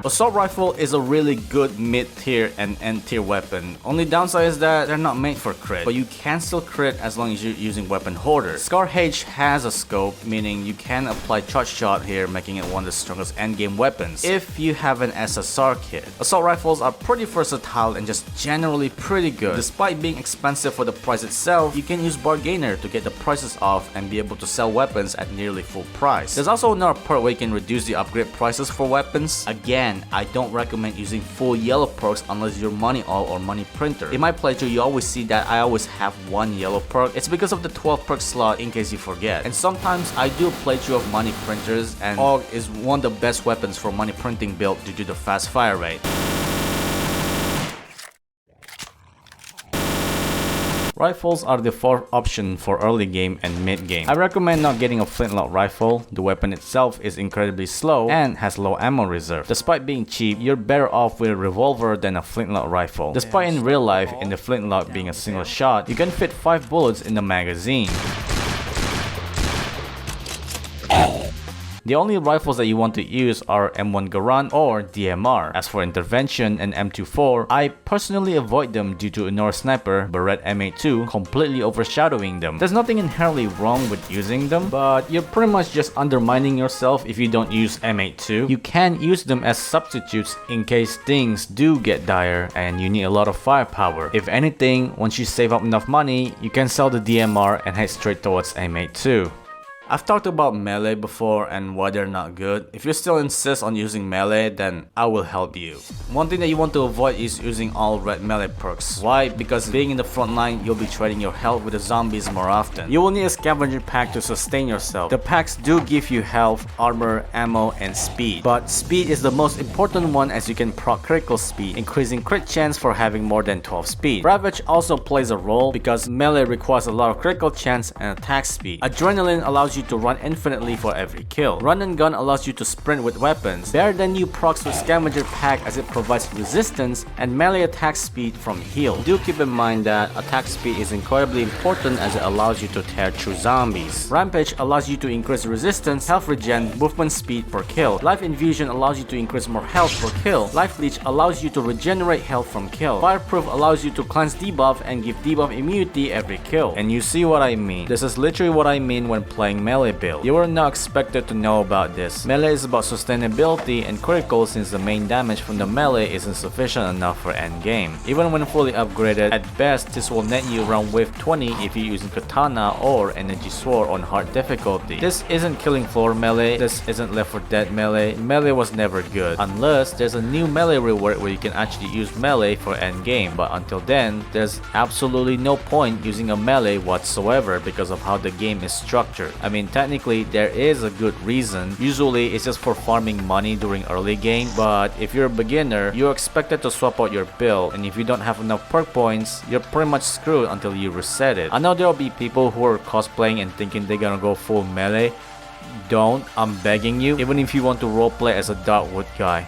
Assault rifle is a really good mid-tier and end-tier weapon. Only downside is that they're not made for crit, but you can still crit as long as you're using weapon hoarder. Scar H has a scope, meaning you can apply charge shot here, making it one of the strongest endgame weapons if you have an SSR kit. Assault rifles are pretty versatile and just generally pretty good. Despite being expensive for the price itself, you can use bargainer to get the prices off and be able to sell weapons at nearly full price. There's also another perk where you can reduce the upgrade prices for weapons. Again, I don't recommend using full yellow perks unless you're money all or money printer. In my playthrough, you always see that I always have one yellow perk. It's because of the 12 perk slot, in case you forget. And sometimes I do a playthrough of money printers, and AUG is one of the best weapons for money printing build due to the fast fire rate. Rifles are the fourth option for early game and mid game. I recommend not getting a flintlock rifle. The weapon itself is incredibly slow and has low ammo reserve. Despite being cheap, you're better off with a revolver than a flintlock rifle. Despite in real life, in the flintlock being a single shot, you can fit 5 bullets in the magazine. The only rifles that you want to use are M1 Garand or DMR. As for intervention and M24, I personally avoid them due to Honor Sniper, Beret M82 completely overshadowing them. There's nothing inherently wrong with using them, but you're pretty much just undermining yourself if you don't use M82. You can use them as substitutes in case things do get dire and you need a lot of firepower. If anything, once you save up enough money, you can sell the DMR and head straight towards M82. I've talked about melee before and why they're not good. If you still insist on using melee, then I will help you. One thing that you want to avoid is using all red melee perks. Why? Because being in the front line, you'll be trading your health with the zombies more often. You will need a scavenger pack to sustain yourself. The packs do give you health, armor, ammo, and speed. But speed is the most important one, as you can proc critical speed, increasing crit chance for having more than 12 speed. Ravage also plays a role because melee requires a lot of critical chance and attack speed. Adrenaline allows you to run infinitely for every kill. Run and gun allows you to sprint with weapons. Better than you procs with scavenger pack, as it provides resistance and melee attack speed from heal. Do keep in mind that attack speed is incredibly important, as it allows you to tear through zombies. Rampage allows you to increase resistance, health regen, movement speed per kill. Life infusion allows you to increase more health per kill. Life leech allows you to regenerate health from kill. Fireproof allows you to cleanse debuff and give debuff immunity every kill. And you see what I mean. This is literally what I mean when playing melee build. You are not expected to know about this. Melee is about sustainability and critical, since the main damage from the melee isn't sufficient enough for endgame. Even when fully upgraded, at best this will net you around wave 20 if you're using katana or energy sword on hard difficulty. This isn't killing floor melee, this isn't Left 4 Dead melee. Melee was never good, unless there's a new melee reward where you can actually use melee for endgame. But until then, there's absolutely no point using a melee whatsoever because of how the game is structured. I mean, technically there is a good reason. Usually it's just for farming money during early game, but if you're a beginner, you're expected to swap out your build, and if you don't have enough perk points, you're pretty much screwed until you reset it. I know there'll be people who are cosplaying and thinking they're gonna go full melee. Don't, I'm begging you, even if you want to roleplay as a Darkwood guy.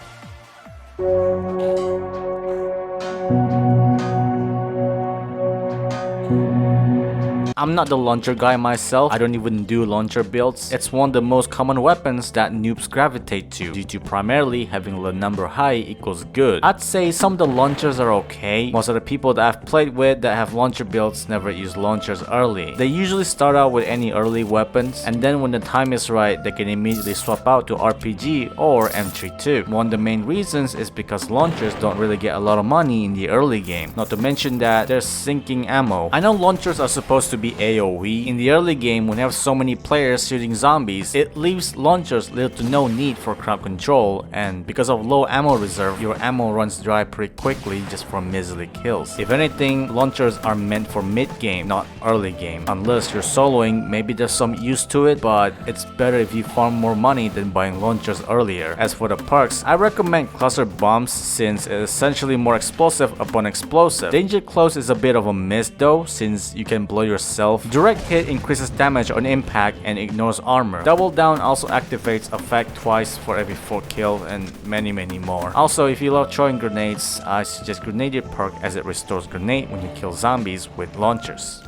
I'm not the launcher guy myself, I don't even do launcher builds. It's one of the most common weapons that noobs gravitate to, due to primarily having the number high equals good. I'd say some of the launchers are okay. Most of the people that I've played with that have launcher builds never use launchers early. They usually start out with any early weapons, and then when the time is right, they can immediately swap out to RPG or M32. One of the main reasons is because launchers don't really get a lot of money in the early game, not to mention that they're sinking ammo. I know launchers are supposed to be AoE. In the early game, when you have so many players shooting zombies, it leaves launchers little to no need for crowd control, and because of low ammo reserve, your ammo runs dry pretty quickly just from measly kills. If anything, launchers are meant for mid-game, not early game. Unless you're soloing, maybe there's some use to it, but it's better if you farm more money than buying launchers earlier. As for the perks, I recommend cluster bombs since it's essentially more explosive upon explosive. Danger close is a bit of a miss though, since you can blow yourself. Direct hit increases damage on impact and ignores armor. Double down also activates effect twice for every 4 kill, and many more. Also, if you love throwing grenades, I suggest Grenadier perk as it restores grenade when you kill zombies with launchers.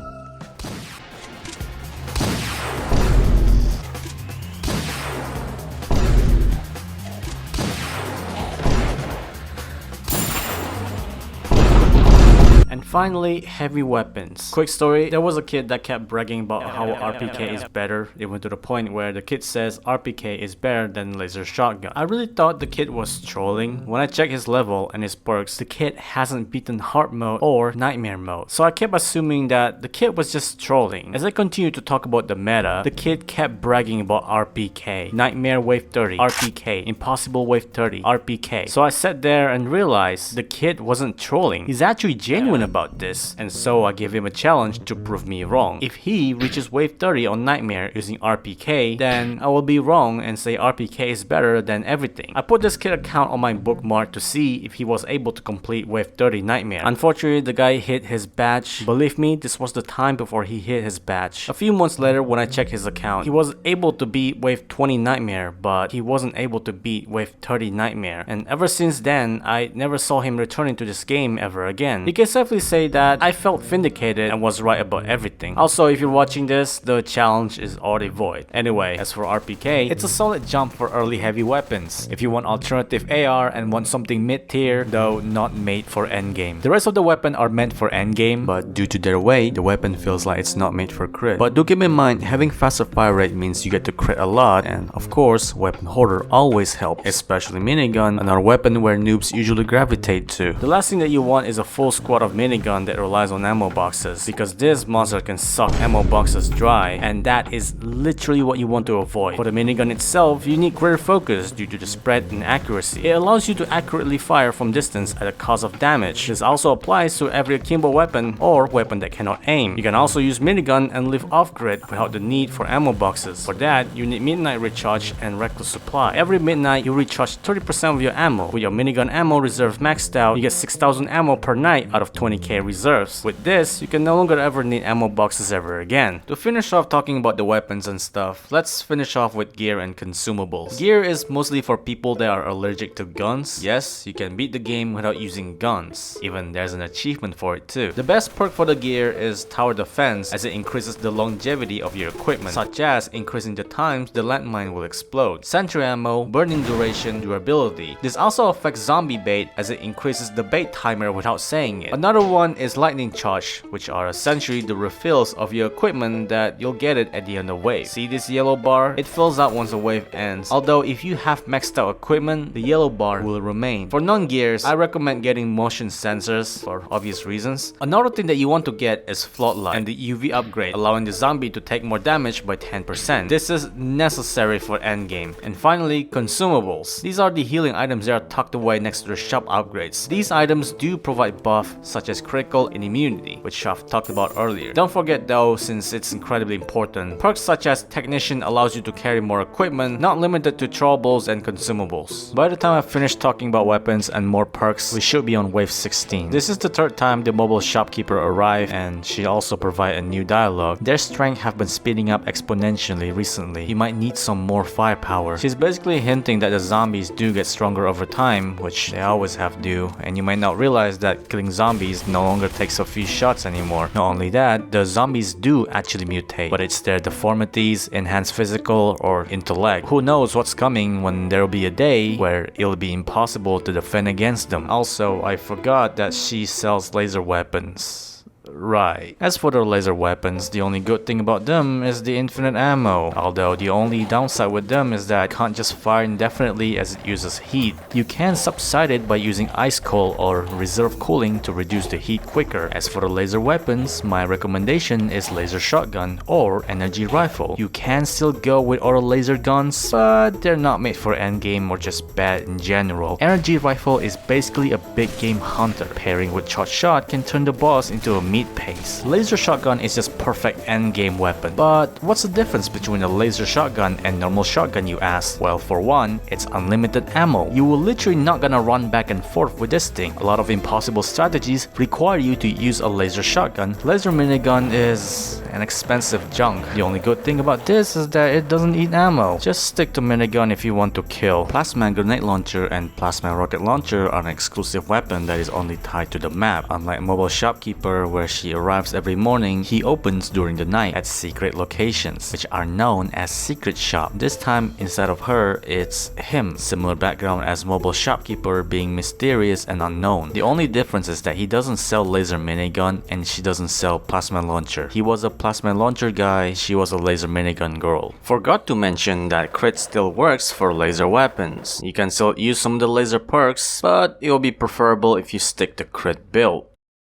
And finally, heavy weapons. Quick story, there was a kid that kept bragging about how RPK is better, even to the point where the kid says RPK is better than laser shotgun. I really thought the kid was trolling. When I checked his level and his perks, the kid hasn't beaten hard mode or nightmare mode. So I kept assuming that the kid was just trolling. As I continued to talk about the meta, the kid kept bragging about RPK, Nightmare Wave 30, RPK, Impossible Wave 30, RPK. So I sat there and realized the kid wasn't trolling. He's actually genuine about this, and so I gave him a challenge to prove me wrong. If he reaches wave 30 on Nightmare using RPK, then I will be wrong and say RPK is better than everything. I put this kid account on my bookmark to see if he was able to complete wave 30 Nightmare. Unfortunately, the guy hit his badge. Believe me, this was the time before he hit his badge. A few months later, when I checked his account, he was able to beat wave 20 Nightmare, but he wasn't able to beat wave 30 Nightmare. And ever since then, I never saw him returning to this game ever again. You can safely say that I felt vindicated and was right about everything. Also, if you're watching this, the challenge is already void. Anyway, as for RPK, it's a solid jump for early heavy weapons. If you want alternative AR and want something mid-tier, though not made for endgame. The rest of the weapon are meant for endgame, but due to their weight, the weapon feels like it's not made for crit. But do keep in mind, having faster fire rate means you get to crit a lot, and of course, weapon hoarder always helps, especially minigun, another weapon where noobs usually gravitate to. The last thing that you want is a full squad of minigun that relies on ammo boxes, because this monster can suck ammo boxes dry, and that is literally what you want to avoid. For the minigun itself, you need greater focus due to the spread and accuracy. It allows you to accurately fire from distance at a cost of damage. This also applies to every akimbo weapon or weapon that cannot aim. You can also use minigun and live off-grid without the need for ammo boxes. For that, you need midnight recharge and reckless supply. Every midnight, you recharge 30% of your ammo. With your minigun ammo reserve maxed out, you get 6,000 ammo per night out of 20k reserves. With this, you can no longer ever need ammo boxes ever again. To finish off talking about the weapons and stuff, let's finish off with gear and consumables. Gear is mostly for people that are allergic to guns. Yes, you can beat the game without using guns. Even there's an achievement for it too. The best perk for the gear is tower defense, as it increases the longevity of your equipment, such as increasing the times the landmine will explode. Sentry ammo, burning duration, durability. This also affects zombie bait, as it increases the bait timer without saying it. Another one is lightning charge, which are essentially the refills of your equipment that you'll get it at the end of wave. See this yellow bar? It fills out once the wave ends. Although if you have maxed out equipment, the yellow bar will remain. For non-gears, I recommend getting motion sensors for obvious reasons. Another thing that you want to get is floodlight and the UV upgrade, allowing the zombie to take more damage by 10%. This is necessary for endgame. And finally, consumables. These are the healing items that are tucked away next to the shop upgrades. These items do provide buff such as critical and immunity, which I've talked about earlier. Don't forget though, since it's incredibly important, perks such as Technician allows you to carry more equipment, not limited to throwables and consumables. By the time I've finished talking about weapons and more perks, we should be on wave 16. This is the third time the mobile shopkeeper arrived, and she also provided a new dialogue. Their strength have been speeding up exponentially recently. You might need some more firepower. She's basically hinting that the zombies do get stronger over time, which they always have to, and you might not realize that killing zombies zombies no longer takes a few shots anymore. Not only that, the zombies do actually mutate, but it's their deformities, enhanced physical or intellect. Who knows what's coming when there'll be a day where it'll be impossible to defend against them. Also, I forgot that she sells laser weapons. Right. As for the laser weapons, the only good thing about them is the infinite ammo. Although the only downside with them is that it can't just fire indefinitely as it uses heat. You can subside it by using ice cold or reserve cooling to reduce the heat quicker. As for the laser weapons, my recommendation is laser shotgun or energy rifle. You can still go with other laser guns, but they're not made for endgame or just bad in general. Energy rifle is basically a big game hunter. Pairing with short shot can turn the boss into a meat paste. Laser shotgun is just perfect endgame weapon. But what's the difference between a laser shotgun and normal shotgun, you ask? Well, for one, it's unlimited ammo. You will literally not gonna run back and forth with this thing. A lot of impossible strategies require you to use a laser shotgun. Laser minigun is an expensive junk. The only good thing about this is that it doesn't eat ammo. Just stick to minigun if you want to kill. Plasma grenade launcher and plasma rocket launcher are an exclusive weapon that is only tied to the map. Unlike mobile shopkeeper where she arrives every morning, he opens during the night at secret locations, which are known as secret shop. This time, instead of her, it's him. Similar background as mobile shopkeeper, being mysterious and unknown. The only difference is that he doesn't sell laser minigun and she doesn't sell plasma launcher. He was a plasma launcher guy, she was a laser minigun girl. Forgot to mention that crit still works for laser weapons. You can still use some of the laser perks, but it will be preferable if you stick to crit build.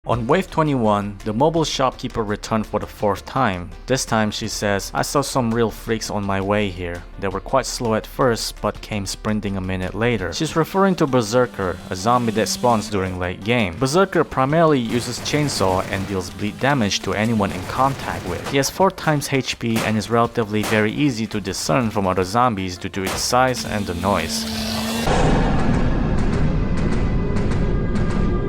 On Wave 21, the mobile shopkeeper returned for the 4th time. This time she says, I saw some real freaks on my way here. They were quite slow at first, but came sprinting a minute later. She's referring to Berserker, a zombie that spawns during late game. Berserker primarily uses chainsaw and deals bleed damage to anyone in contact with. He has 4 times HP and is relatively very easy to discern from other zombies due to its size and the noise.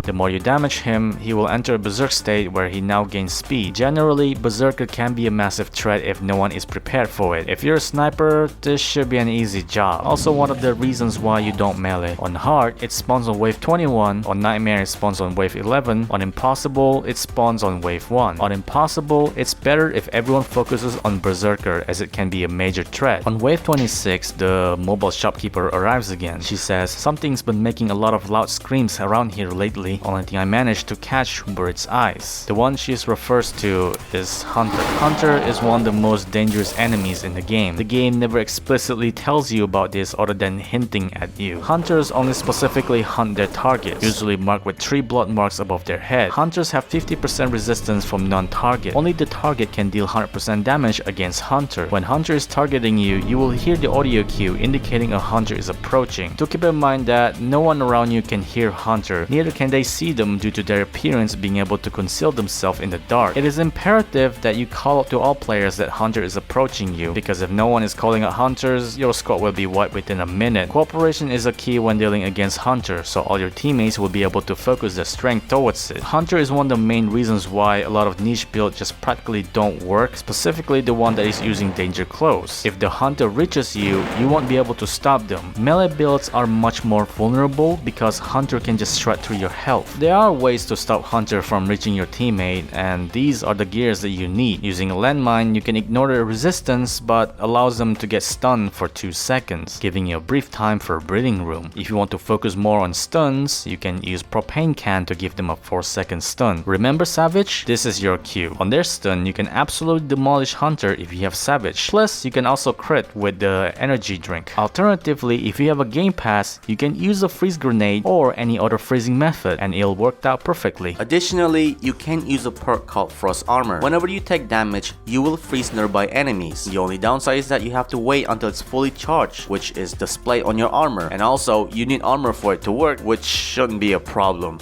The more you damage him, he will enter a berserk state where he now gains speed. Generally, Berserker can be a massive threat if no one is prepared for it. If you're a sniper, this should be an easy job. Also one of the reasons why you don't melee. On Hard, it spawns on Wave 21. On Nightmare, it spawns on Wave 11. On Impossible, it spawns on Wave 1. On Impossible, it's better if everyone focuses on Berserker as it can be a major threat. On Wave 26, the mobile shopkeeper arrives again. She says, something's been making a lot of loud screams around here lately. Only thing I managed to catch were its eyes. The one she refers to is Hunter. Hunter is one of the most dangerous enemies in the game. The game never explicitly tells you about this other than hinting at you. Hunters only specifically hunt their targets, usually marked with 3 blood marks above their head. Hunters have 50% resistance from non-target. Only the target can deal 100% damage against Hunter. When Hunter is targeting you, you will hear the audio cue indicating a Hunter is approaching. Do keep in mind that no one around you can hear Hunter, neither can they see them due to their appearance being able to conceal themselves in the dark. It is imperative that you call out to all players that Hunter is approaching you, because if no one is calling out Hunters, your squad will be wiped within a minute. Cooperation is a key when dealing against Hunter, so all your teammates will be able to focus their strength towards it. Hunter is one of the main reasons why a lot of niche builds just practically don't work, specifically the one that is using danger close. If the Hunter reaches you, you won't be able to stop them. Melee builds are much more vulnerable because Hunter can just shred through your health. There are ways to stop Hunter from reaching your teammate, and these are the gears that you need. Using a landmine, you can ignore their resistance but allows them to get stunned for 2 seconds, giving you a brief time for breathing room. If you want to focus more on stuns, you can use propane can to give them a 4-second stun. Remember Savage? This is your cue. On their stun, you can absolutely demolish Hunter if you have Savage. Plus, you can also crit with the energy drink. Alternatively, if you have a Gamepass, you can use a freeze grenade or any other freezing method, and it'll work out perfectly. Additionally, you can use a perk called Frost Armor. Whenever you take damage, you will freeze nearby enemies. The only downside is that you have to wait until it's fully charged, which is displayed on your armor. And also, you need armor for it to work, which shouldn't be a problem.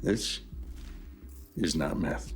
This is not meth.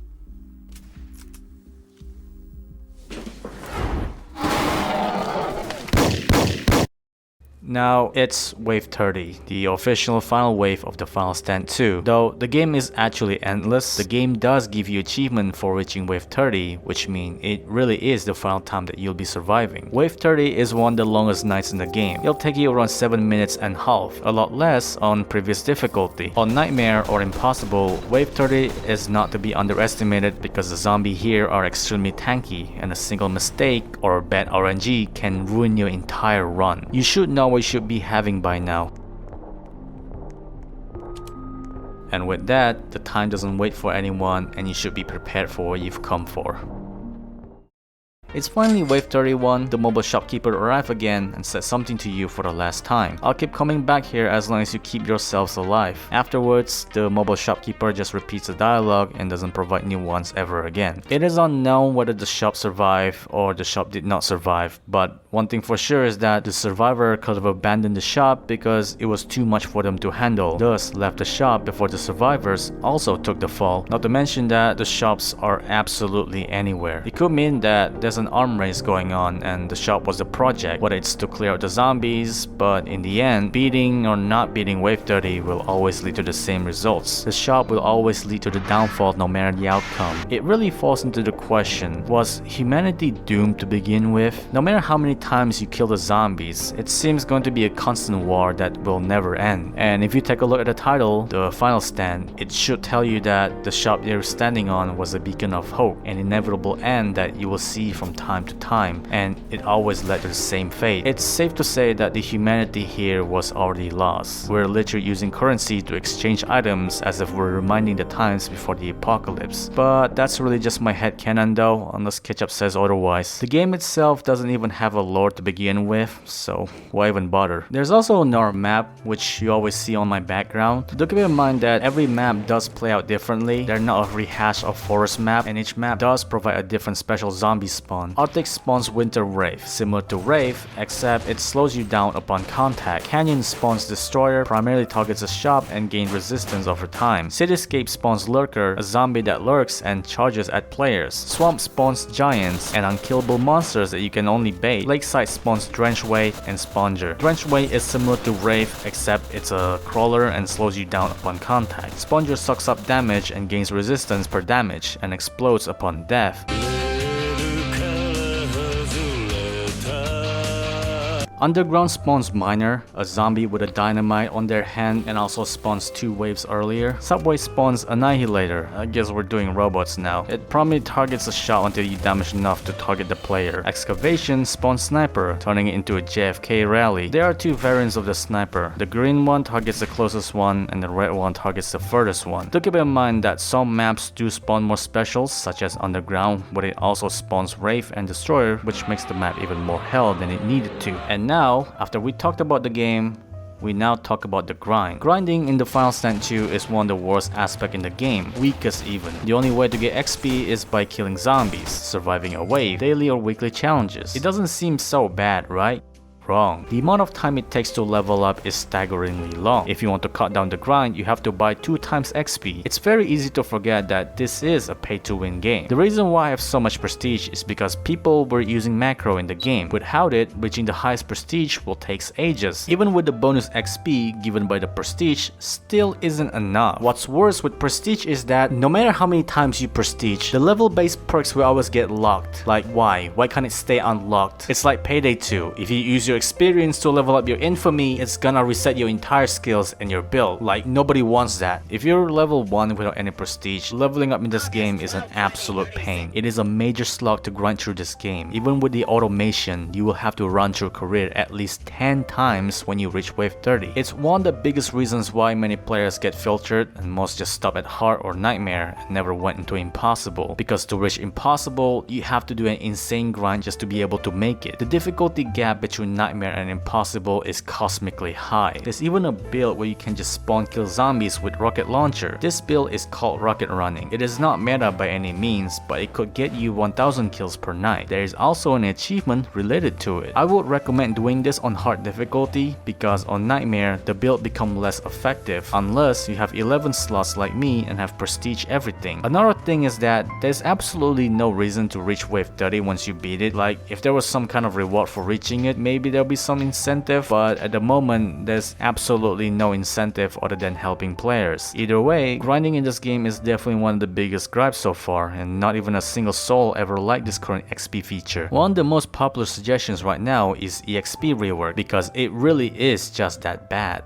Now, it's Wave 30, the official final wave of the Final Stand 2. Though the game is actually endless, the game does give you achievement for reaching Wave 30, which means it really is the final time that you'll be surviving. Wave 30 is one of the longest nights in the game. It'll take you around 7 minutes and half, a lot less on previous difficulty. On Nightmare or Impossible, Wave 30 is not to be underestimated because the zombies here are extremely tanky, and a single mistake or bad RNG can ruin your entire run. You should know what you should be having by now. And with that, the time doesn't wait for anyone and you should be prepared for what you've come for. It's finally Wave 31, the mobile shopkeeper arrived again and said something to you for the last time. I'll keep coming back here as long as you keep yourselves alive. Afterwards, the mobile shopkeeper just repeats the dialogue and doesn't provide new ones ever again. It is unknown whether the shop survived or the shop did not survive, but one thing for sure is that the survivor could have abandoned the shop because it was too much for them to handle, thus left the shop before the survivors also took the fall. Not to mention that the shops are absolutely anywhere. It could mean that there's an arm race going on and the shop was a project, whether it's to clear out the zombies, but in the end, beating or not beating Wave 30 will always lead to the same results. The shop will always lead to the downfall no matter the outcome. It really falls into the question, was humanity doomed to begin with? No matter how many times you kill the zombies, it seems going to be a constant war that will never end. And if you take a look at the title, The Final Stand, it should tell you that the shop you're standing on was a beacon of hope, an inevitable end that you will see from time to time, and it always led to the same fate. It's safe to say that the humanity here was already lost. We're literally using currency to exchange items as if we're reminding the times before the apocalypse. But that's really just my headcanon though, unless Ketchup says otherwise. The game itself doesn't even have a lore to begin with, so why even bother? There's also another map, which you always see on my background. Do keep in mind that every map does play out differently. They're not a rehash of forest map, and each map does provide a different special zombie spawn. Arctic spawns Winter Wraith, similar to Wraith, except it slows you down upon contact. Canyon spawns Destroyer, primarily targets a shop and gains resistance over time. Cityscape spawns Lurker, a zombie that lurks and charges at players. Swamp spawns Giants and unkillable monsters that you can only bait. Lakeside spawns Drenchway and Sponger. Drenchway is similar to Wraith, except it's a crawler and slows you down upon contact. Sponger sucks up damage and gains resistance per damage and explodes upon death. Underground spawns Miner, a zombie with a dynamite on their hand and also spawns 2 waves earlier. Subway spawns Annihilator, I guess we're doing robots now. It promptly targets a shot until you damage enough to target the player. Excavation spawns Sniper, turning it into a JFK rally. There are 2 variants of the Sniper. The green one targets the closest one and the red one targets the furthest one. Do keep in mind that some maps do spawn more specials, such as Underground, but it also spawns Wraith and Destroyer, which makes the map even more hell than it needed to. And now, after we talked about the game, we now talk about the grind. Grinding in the Final Stand 2 is one of the worst aspects in the game, weakest even. The only way to get XP is by killing zombies, surviving a wave, daily or weekly challenges. It doesn't seem so bad, right? Wrong. The amount of time it takes to level up is staggeringly long. If you want to cut down the grind, you have to buy 2 times XP. It's very easy to forget that this is a pay-to-win game. The reason why I have so much prestige is because people were using macro in the game. Without it, reaching the highest prestige will take ages. Even with the bonus XP given by the prestige, still isn't enough. What's worse with prestige is that no matter how many times you prestige, the level-based perks will always get locked. Like why? Why can't it stay unlocked? It's like Payday 2. If you use your experience to level up your infamy, it's gonna reset your entire skills and your build. Like, nobody wants that. If you're level 1 without any prestige, leveling up in this game is an absolute pain. It is a major slog to grind through this game. Even with the automation, you will have to run through career at least 10 times when you reach wave 30. It's one of the biggest reasons why many players get filtered and most just stop at hard or nightmare and never went into impossible. Because to reach impossible, you have to do an insane grind just to be able to make it. The difficulty gap between nightmare and impossible is cosmically high. There's even a build where you can just spawn kill zombies with rocket launcher. This build is called rocket running. It is not meta by any means, but it could get you 1000 kills per night. There is also an achievement related to it. I would recommend doing this on hard difficulty because on nightmare the build becomes less effective unless you have 11 slots like me and have prestige everything. Another thing is that there's absolutely no reason to reach wave 30 once you beat it. Like if there was some kind of reward for reaching it, maybe maybe there'll be some incentive, but at the moment there's absolutely no incentive other than helping players. Either way, grinding in this game is definitely one of the biggest gripes so far, and not even a single soul ever liked this current XP feature. One of the most popular suggestions right now is EXP rework, because it really is just that bad.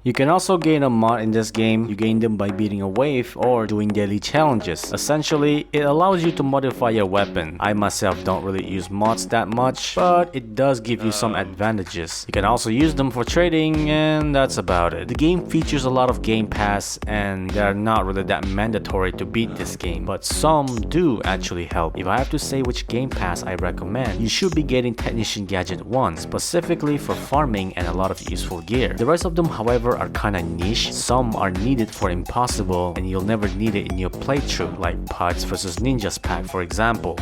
You can also gain a mod in this game. You gain them by beating a wave or doing daily challenges. Essentially, it allows you to modify your weapon. I myself don't really use mods that much, but it does give you some advantages. You can also use them for trading, and that's about it. The game features a lot of Gamepass, and they're not really that mandatory to beat this game, but some do actually help. If I have to say which Gamepass I recommend, you should be getting Technician Gadget 1, specifically for farming and a lot of useful gear. The rest of them, however, are kinda niche. Some are needed for Impossible, and you'll never need it in your playthrough, like Pirates vs Ninjas pack for example.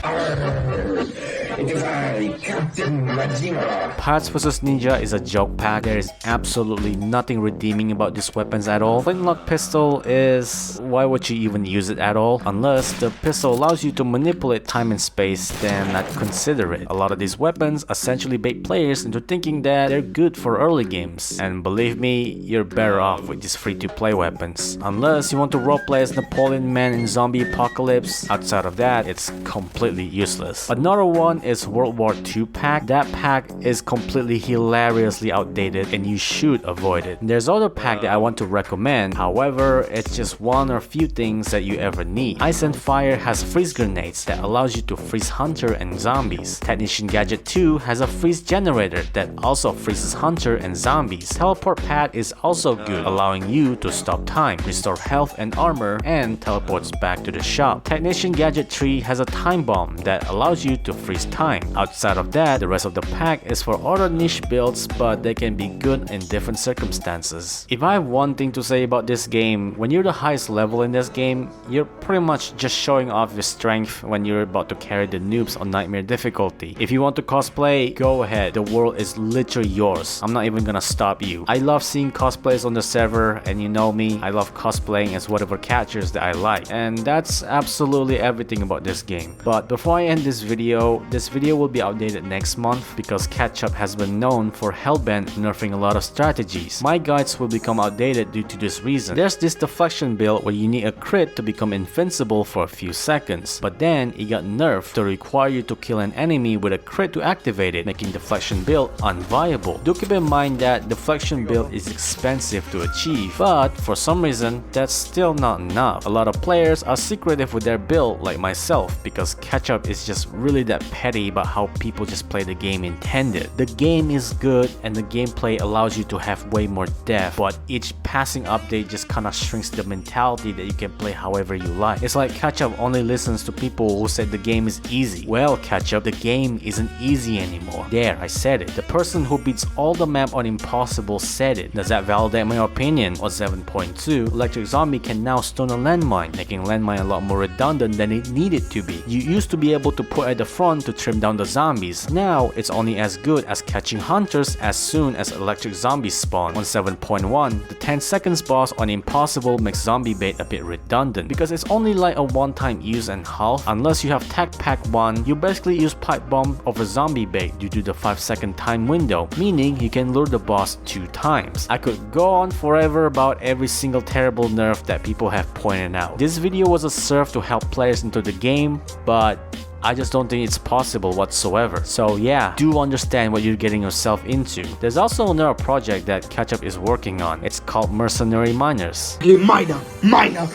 It is I, Captain Majima. Pirates vs Ninja is a joke pack. There is absolutely nothing redeeming about these weapons at all. Flintlock pistol is... why would you even use it at all? Unless the pistol allows you to manipulate time and space, then I'd consider it. A lot of these weapons essentially bait players into thinking that they're good for early games. And believe me, you're better off with these free-to-play weapons. Unless you want to roleplay as Napoleon Man in Zombie Apocalypse. Outside of that, it's completely useless. Another one is World War II pack. That pack is completely hilariously outdated and you should avoid it. There's other pack that I want to recommend, however, it's just one or few things that you ever need. Ice and Fire has freeze grenades that allows you to freeze hunter and zombies. Technician Gadget 2 has a freeze generator that also freezes hunter and zombies. Teleport pad is also good, allowing you to stop time, restore health and armor, and teleports back to the shop. Technician Gadget 3 has a time bomb that allows you to freeze time. Outside of that, the rest of the pack is for other niche builds, but they can be good in different circumstances. If I have one thing to say about this game, when you're the highest level in this game, you're pretty much just showing off your strength when you're about to carry the noobs on nightmare difficulty. If you want to cosplay, go ahead. The world is literally yours. I'm not even gonna stop you. I love seeing cosplays on the server, and you know me, I love cosplaying as whatever characters that I like. And that's absolutely everything about this game. But before I end this video will be outdated next month because Catch-Up has been known for hellbent nerfing a lot of strategies. My guides will become outdated due to this reason. There's this deflection build where you need a crit to become invincible for a few seconds, but then it got nerfed to require you to kill an enemy with a crit to activate it, making deflection build unviable. Do keep in mind that deflection build is expensive to achieve, but for some reason that's still not enough. A lot of players are secretive with their build like myself because Catch-Up is just really that petty about how people just play the game intended. The game is good and the gameplay allows you to have way more depth, but each passing update just kinda shrinks the mentality that you can play however you like. It's like Catch-Up only listens to people who said the game is easy. Well, Catch-Up, the game isn't easy anymore. There, I said it. The person who beats all the map on Impossible said it. Does that validate my opinion? On 7.2, Electric Zombie can now stun a landmine, making landmine a lot more redundant than it needed to be. You used to be able to put at the front to trim down the zombies. Now, it's only as good as catching hunters as soon as electric zombies spawn. On 7.1, the 10 seconds boss on Impossible makes zombie bait a bit redundant because it's only like a one-time use and half. Unless you have Tech Pack 1, you basically use pipe bomb over zombie bait due to the 5-second time window, meaning you can lure the boss 2 times. I could go on forever about every single terrible nerf that people have pointed out. This video was a serve to help players into the game, but I just don't think it's possible whatsoever. So yeah, do understand what you're getting yourself into. There's also another project that Catch-Up is working on. It's called Mercenary Miners. Miner,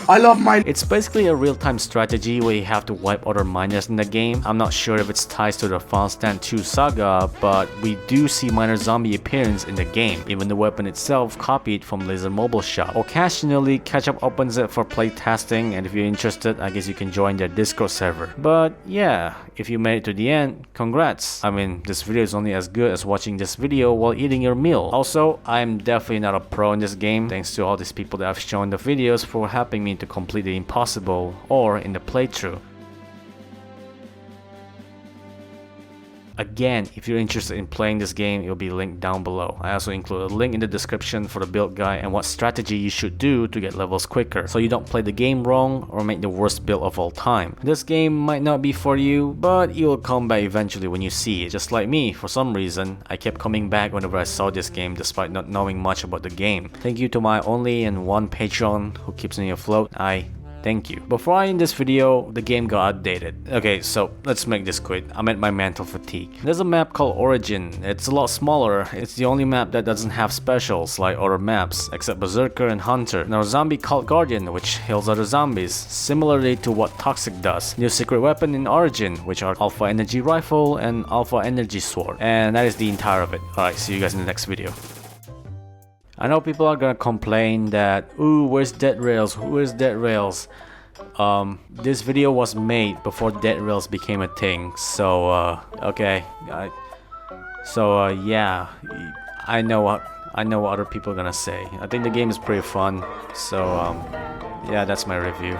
I love miner. It's basically a real-time strategy where you have to wipe other miners in the game. I'm not sure if it's ties to the Final Stand 2 saga, but we do see miner zombie appearance in the game. Even the weapon itself copied from Laser Mobile Shop. Occasionally, Catch-Up opens it for playtesting, and if you're interested, I guess you can join their Discord server. But yeah, if you made it to the end, congrats. I mean, this video is only as good as watching this video while eating your meal. Also, I'm definitely not a pro in this game, thanks to all these people that I've shown the videos for helping me to complete the impossible or in the playthrough. Again, if you're interested in playing this game, it will be linked down below. I also include a link in the description for the build guide and what strategy you should do to get levels quicker, so you don't play the game wrong or make the worst build of all time. This game might not be for you, but you'll come back eventually when you see it. Just like me, for some reason, I kept coming back whenever I saw this game despite not knowing much about the game. Thank you to my only and one Patreon who keeps me afloat. Thank you. Before I end this video, the game got updated. Okay, so let's make this quick. I'm at my mental fatigue. There's a map called Origin. It's a lot smaller. It's the only map that doesn't have specials like other maps, except Berserker and Hunter. Now Zombie Cult Guardian, which heals other zombies, similarly to what Toxic does. New secret weapon in Origin, which are Alpha Energy Rifle and Alpha Energy Sword. And that is the entire of it. Alright, see you guys in the next video. I know people are gonna complain that, ooh, where's Dead Rails? Where's Dead Rails? This video was made before Dead Rails became a thing, so okay. Yeah, I know what other people are gonna say. I think the game is pretty fun, so yeah, that's my review.